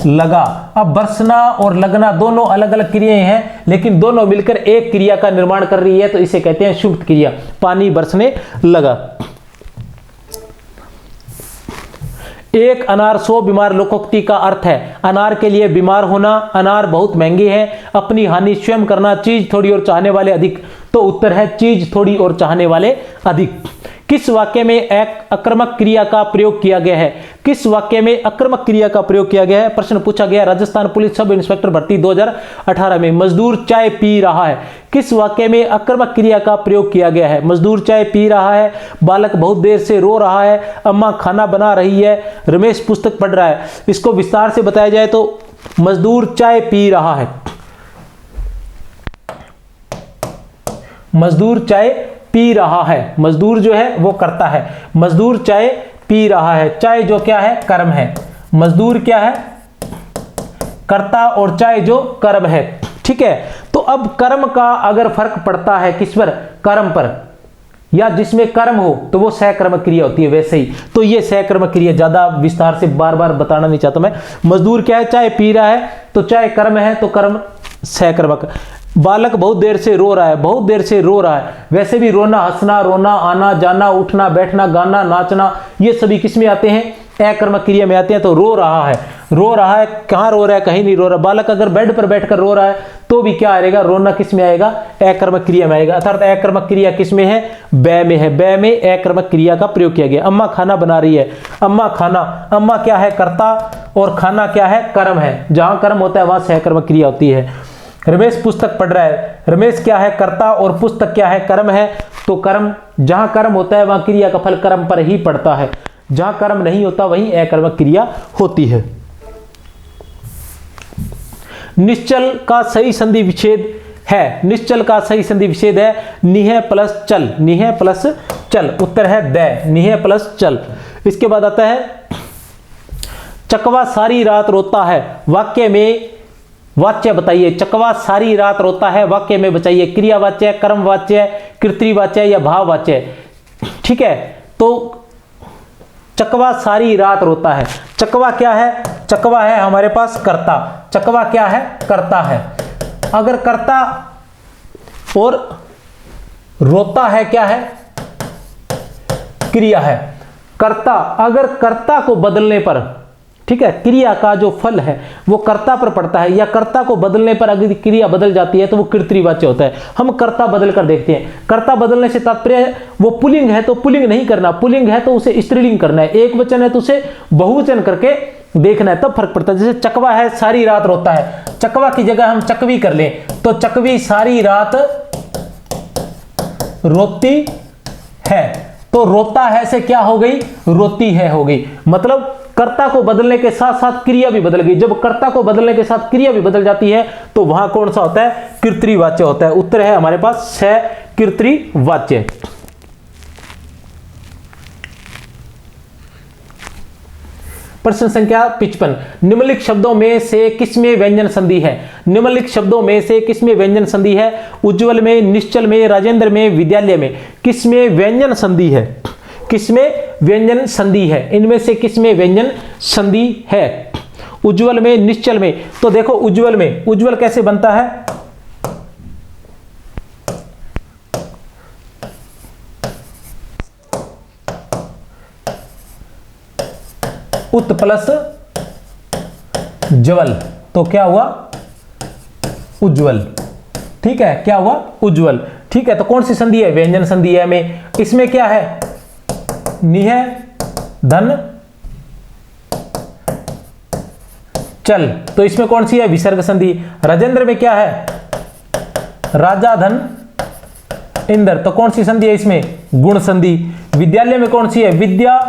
लगा। अब बरसना और लगना दोनों अलग अलग क्रियाएं हैं, लेकिन दोनों मिलकर एक क्रिया का निर्माण कर रही है, तो इसे कहते हैं संयुक्त क्रिया। पानी बरसने लगा। एक अनार 100 बीमार लोकोक्ति का अर्थ है अनार के लिए बीमार होना, अनार बहुत महंगे हैं, अपनी हानि स्वयं करना, चीज थोड़ी और चाहने वाले अधिक। तो उत्तर है चीज थोड़ी और चाहने वाले अधिक। किस वाक्य में एक आक्रामक क्रिया का प्रयोग किया गया है? किस वाक्य में आक्रामक क्रिया का प्रयोग किया गया है? प्रश्न पूछा गया राजस्थान पुलिस सब इंस्पेक्टर भर्ती 2018 में। मजदूर चाय पी रहा है। किस वाक्य में आक्रामक क्रिया का प्रयोग किया गया है? मजदूर चाय पी रहा है, बालक बहुत देर से रो रहा है, अम्मा खाना बना रही है, रमेश पुस्तक पढ़ रहा है। इसको विस्तार से बताया जाए तो मजदूर चाय पी रहा है। मजदूर चाय पी रहा है। मजदूर जो है वो करता है। मजदूर चाय पी रहा है। चाय जो क्या है? कर्म है। मजदूर क्या है? कर्ता, और चाय जो कर्म है। ठीक है। तो अब कर्म का अगर फर्क पड़ता है किस पर? कर्म पर, या जिसमें कर्म हो तो वो सकर्मक क्रिया होती है। वैसे ही तो ये सकर्मक क्रिया, ज्यादा विस्तार से बार बार बताना नहीं चाहता मैं। मजदूर क्या है? चाय पी रहा है, तो चाय कर्म है, तो कर्म सकर्मक। बालक बहुत देर से रो रहा है, बहुत देर से रो रहा है। वैसे भी रोना, हंसना, रोना, आना जाना, उठना बैठना, गाना, नाचना, ये सभी किस में आते हैं? अकर्मक क्रिया में आते हैं। तो रो रहा है, रो रहा है, कहाँ रो रहा है, कहीं नहीं रो रहा। बालक अगर बेड पर बैठकर रो रहा है तो भी क्या आएगा, रोना किस में आएगा, अकर्मक क्रिया में आएगा। अर्थात अकर्मक क्रिया किस में है, बै में है। बै में अकर्मक क्रिया का प्रयोग किया गया। अम्मा खाना बना रही है, अम्मा खाना, अम्मा क्या है, कर्ता, और खाना क्या है, कर्म है। जहां कर्म होता है वहां से अकर्मक क्रिया होती है। रमेश पुस्तक पढ़ रहा है, रमेश क्या है, कर्ता, और पुस्तक क्या है, कर्म है। तो कर्म, जहां कर्म होता है वहां क्रिया का फल कर्म पर ही पड़ता है, जहां कर्म नहीं होता वहीं अकर्मक क्रिया होती है। निश्चल का सही संधि विच्छेद है, निश्चल का सही संधि विच्छेद है निह प्लस चल, निह प्लस चल। उत्तर है द, निह प्लस चल। इसके बाद आता है चकवा सारी रात रोता है, वाक्य में वाच्य बताइए। चकवा सारी रात रोता है, वाक्य में बचाइए। क्रियावाच्य, कर्मवाच्य, कृत्रिवाच्य या भाववाच्य। ठीक है, तो चकवा सारी रात रोता है, चकवा क्या है, चकवा है हमारे पास कर्ता। चकवा क्या है, कर्ता है। अगर कर्ता और रोता है क्या है, क्रिया है। कर्ता, अगर कर्ता को बदलने पर, ठीक है, क्रिया का जो फल है वो कर्ता पर पड़ता है, या कर्ता को बदलने पर अगर क्रिया बदल जाती है तो वो कृत्रिवाच्य होता है। हम कर्ता बदल कर देखते हैं। कर्ता बदलने से तात्पर्य, वो पुल्लिंग है तो पुल्लिंग नहीं करना, पुल्लिंग है तो उसे स्त्रीलिंग करना है, एक वचन है तो उसे बहुवचन करके देखना है, तब फर्क पड़ता है। जैसे चकवा है सारी रात रोता है, चकवा की जगह हम चकवी कर लें तो चकवी सारी रात रोती है, तो रोता है से क्या हो गई, रोती है हो गई। मतलब कर्ता को बदलने के साथ साथ क्रिया भी बदल गई। जब कर्ता को बदलने के साथ क्रिया भी बदल जाती है तो वहां कौन सा होता है, कृत्रिवाच्य होता है। उत्तर है हमारे पास 6 कृत्रिवाच्य। प्रश्न संख्या 55, निम्नलिखित शब्दों में से किसमें व्यंजन संधि है। निम्नलिखित शब्दों में से किसमें व्यंजन संधि है, उज्ज्वल में, निश्चल में, राजेंद्र में, विद्यालय में, किसमें व्यंजन संधि है, किसमें व्यंजन संधि है, इनमें से किसमें व्यंजन संधि है, उज्ज्वल में, निश्चल में। तो देखो उज्ज्वल में, उज्ज्वल कैसे बनता है, उत प्लस ज्वल, तो क्या हुआ, उज्ज्वल। ठीक है, क्या हुआ, उज्ज्वल। ठीक है, तो कौन सी संधि है, व्यंजन संधि है में। इसमें क्या है, निह धन चल, तो इसमें कौन सी है, विसर्ग संधि। राजेंद्र में क्या है, राजा धन इंद्र, तो कौन सी संधि है इसमें, गुण संधि। विद्यालय में कौन सी है, विद्या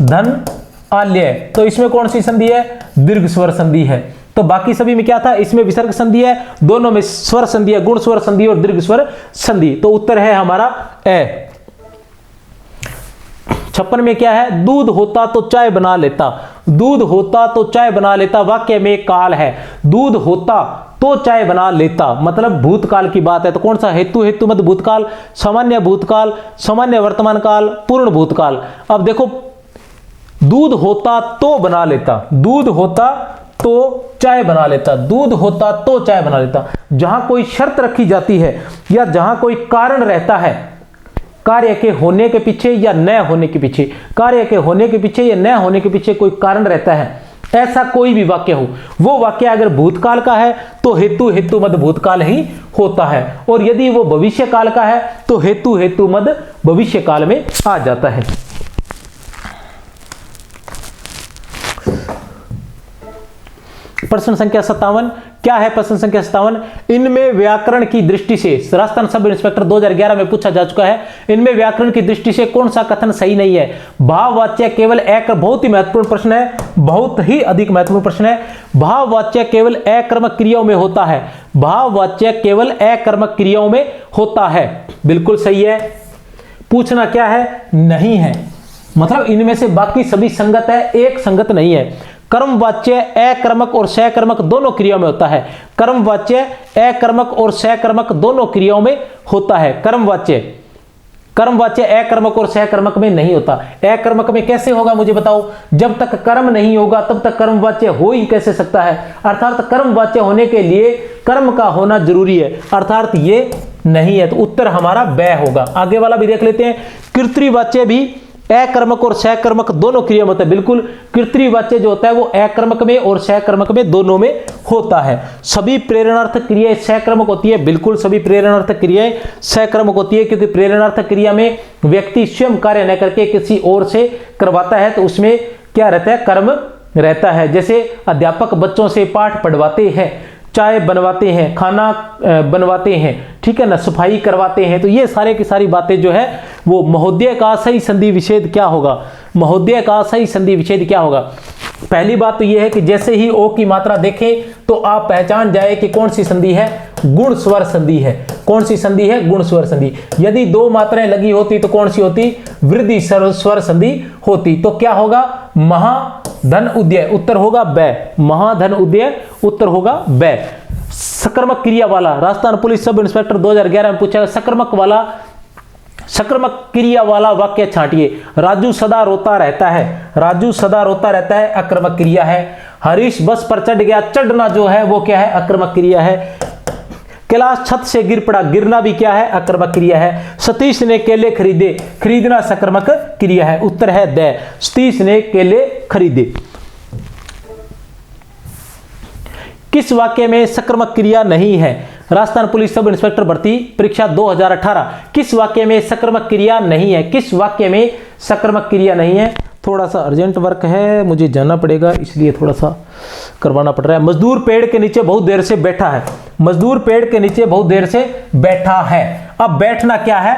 धन आल्य, तो इसमें कौन सी संधि है, दीर्घ स्वर संधि है। तो बाकी सभी में क्या था, इसमें विसर्ग संधि है, दोनों में स्वर संधि है, गुण स्वर संधि और दीर्घ स्वर संधि। तो उत्तर है हमारा ए। 56 में क्या है, दूध होता तो चाय बना लेता, दूध होता तो चाय बना लेता, वाक्य में काल है। दूध होता तो चाय बना लेता मतलब भूतकाल की बात है, तो कौन सा, हेतु, हेतु मत भूतकाल, सामान्य भूतकाल, सामान्य वर्तमान काल, पूर्ण भूतकाल। अब देखो दूध होता तो बना लेता, दूध होता तो चाय बना लेता, दूध होता तो चाय बना लेता। जहां कोई शर्त रखी जाती है या जहां कोई कारण रहता है, कार्य के होने के पीछे या न होने के पीछे, कार्य के होने के पीछे या न होने के पीछे कोई कारण रहता है, ऐसा कोई भी वाक्य हो, वो वाक्य अगर भूतकाल का है तो हेतु हेतु मद भूतकाल ही होता है, और यदि वो भविष्य काल का है तो हेतु हेतु मद भविष्य काल में आ जाता है। प्रश्न संख्या 57, क्या है प्रश्न संख्या 57, इनमें व्याकरण की दृष्टि से, राजस्थान सब इंस्पेक्टर 2011 में पूछा जा चुका है, इनमें व्याकरण की दृष्टि से कौन सा कथन सही नहीं है। भाववाच्य केवल एक, बहुत ही महत्वपूर्ण प्रश्न है, बहुत ही अधिक महत्वपूर्ण प्रश्न है। भाववाच्य केवल अकर्मक क्रियाओं में होता है, भाववाच्य केवल अकर्मक क्रियाओं में होता है, बिल्कुल सही है। पूछना क्या है, नहीं है, मतलब इनमें से बाकी सभी संगत है, एक संगत नहीं है। कर्मवाच्य अकर्मक और सकर्मक दोनों क्रियाओं में होता है, कर्मवाच्य अकर्मक और सकर्मक दोनों क्रियाओं में होता है। कर्मवाच्य अकर्मक और सकर्मक में नहीं होता। अकर्मक में कैसे होगा मुझे बताओ, जब तक कर्म नहीं होगा तब तक कर्मवाच्य हो ही कैसे सकता है, अर्थात कर्मवाच्य होने के लिए कर्म का होना जरूरी है, अर्थात ये नहीं है, तो उत्तर हमारा बै होगा। आगे वाला भी देख लेते हैं, कृत्रिवाच्य भी अकर्मक और सहकर्मक दोनों क्रिया में होता है। बिल्कुल, कर्तृवाच्य जो होता है वो अकर्मक में और सहकर्मक में दोनों में होता है। सभी प्रेरणार्थक क्रियाएं सहकर्मक होती है। बिल्कुल, सभी प्रेरणार्थक क्रियाएं सहकर्मक होती है, क्योंकि प्रेरणार्थक क्रिया में व्यक्ति स्वयं कार्य न करके किसी और से करवाता है, तो उसमें क्या रहता है, कर्म रहता है। जैसे अध्यापक बच्चों से पाठ पढ़वाते हैं, चाय बनवाते हैं, खाना बनवाते हैं, ठीक है ना, सफाई करवाते हैं। तो ये सारे की सारी बातें जो है वो महोदय का सही संधि विच्छेद क्या होगा, महोदय का सही संधि विच्छेद क्या होगा। पहली बात तो ये है कि जैसे ही ओ की मात्रा देखें तो आप पहचान जाए कि कौन सी संधि है, गुण स्वर संधि है। कौन सी संधि है, गुण स्वर संधि। यदि दो मात्राएं लगी होती तो कौन सी होती, वृद्धि स्वर संधि होती। तो क्या होगा, महाधन उदय, उत्तर होगा बै, महाधन उदय, उत्तर होगा बै। सकर्मक क्रिया वाला, राजस्थान पुलिस सब इंस्पेक्टर 2011 में पूछा, सकर्मक क्रिया वाला वाक्य छांटिए। राजू सदा रोता रहता है, राजू सदा रोता रहता है, अकर्मक क्रिया है। हरीश बस पर चढ़ गया, चढ़ना जो है वो क्या है, अकर्मक क्रिया है। कैलाश छत से गिर पड़ा, गिरना भी क्या है, अकर्मक क्रिया है। सतीश ने केले खरीदे, खरीदना सकर्मक क्रिया है, उत्तर है द। सतीश ने केले खरीदे। किस वाक्य में सकर्मक क्रिया नहीं है, राजस्थान पुलिस सब इंस्पेक्टर भर्ती परीक्षा 2018, किस वाक्य में सकर्मक क्रिया नहीं है, किस वाक्य में सकर्मक क्रिया नहीं है। थोड़ा सा अर्जेंट वर्क है, मुझे जाना पड़ेगा, इसलिए थोड़ा सा करवाना पड़ रहा है। मजदूर पेड़ के नीचे बहुत देर से बैठा है, मजदूर पेड़ के नीचे बहुत देर से बैठा है। अब बैठना क्या है,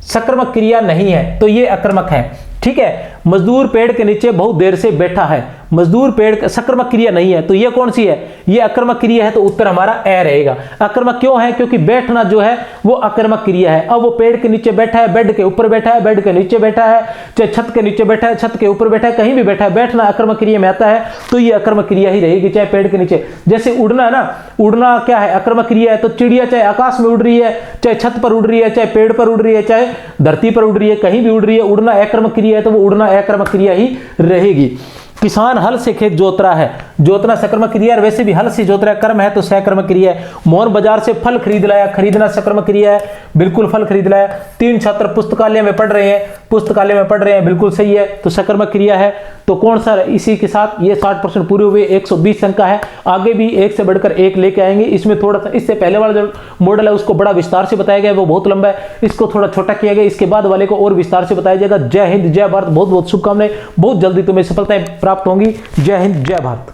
सकर्मक क्रिया नहीं है, तो ये अकर्मक है, ठीक है। मजदूर पेड़ के नीचे बहुत देर से बैठा है, मजदूर पेड़, सकर्मक क्रिया नहीं है, तो ये कौन सी है, ये अकर्मक क्रिया है, तो उत्तर हमारा ए रहेगा। अकर्मक क्यों है, क्योंकि बैठना जो है वो अकर्मक क्रिया है। अब वो पेड़ के नीचे बैठा है, बेड के ऊपर बैठा है, बेड के नीचे बैठा है, चाहे छत के नीचे बैठा है, छत के ऊपर बैठा है, कहीं भी बैठा है, बैठना अकर्मक क्रिया में आता है, तो ये अकर्मक क्रिया ही रहेगी, चाहे पेड़ के नीचे। जैसे उड़ना है ना, उड़ना क्या है, अकर्मक क्रिया है। तो चिड़िया चाहे आकाश में उड़ रही है, चाहे छत पर उड़ रही है, चाहे पेड़ पर उड़ रही है, चाहे धरती पर उड़ रही है, कहीं भी उड़ रही है, उड़ना अकर्मक क्रिया है, तो वो उड़ना अकर्मक क्रिया ही रहेगी। किसान हल से खेत जोत रहा है, जोतना सकर्मक क्रिया है, वैसे भी हल से जोत रहा है, कर्म है तो सकर्मक क्रिया है। मोहन बाजार से फल खरीद लाया, खरीदना सकर्मक क्रिया है, बिल्कुल फल खरीद लाया। 3 छात्र पुस्तकालय में पढ़ रहे हैं, पुस्तकालय में पढ़ रहे हैं, बिल्कुल सही है, तो सकर्मक क्रिया है। तो कौन सा, इसी के साथ ये 60% पूरे हुए। 120 अंक का है, आगे भी एक से बढ़कर एक लेके आएंगे। इसमें थोड़ा सा, इससे पहले वाला जो मॉडल है उसको बड़ा विस्तार से बताया गया है, वो बहुत लंबा है, इसको थोड़ा छोटा किया गया, इसके बाद वाले को और विस्तार से बताया जाएगा। जय हिंद, जय भारत, बहुत बहुत शुभकामनाएं, बहुत जल्दी तुम्हें सफलताएं प्राप्त होंगी। जय हिंद, जय भारत।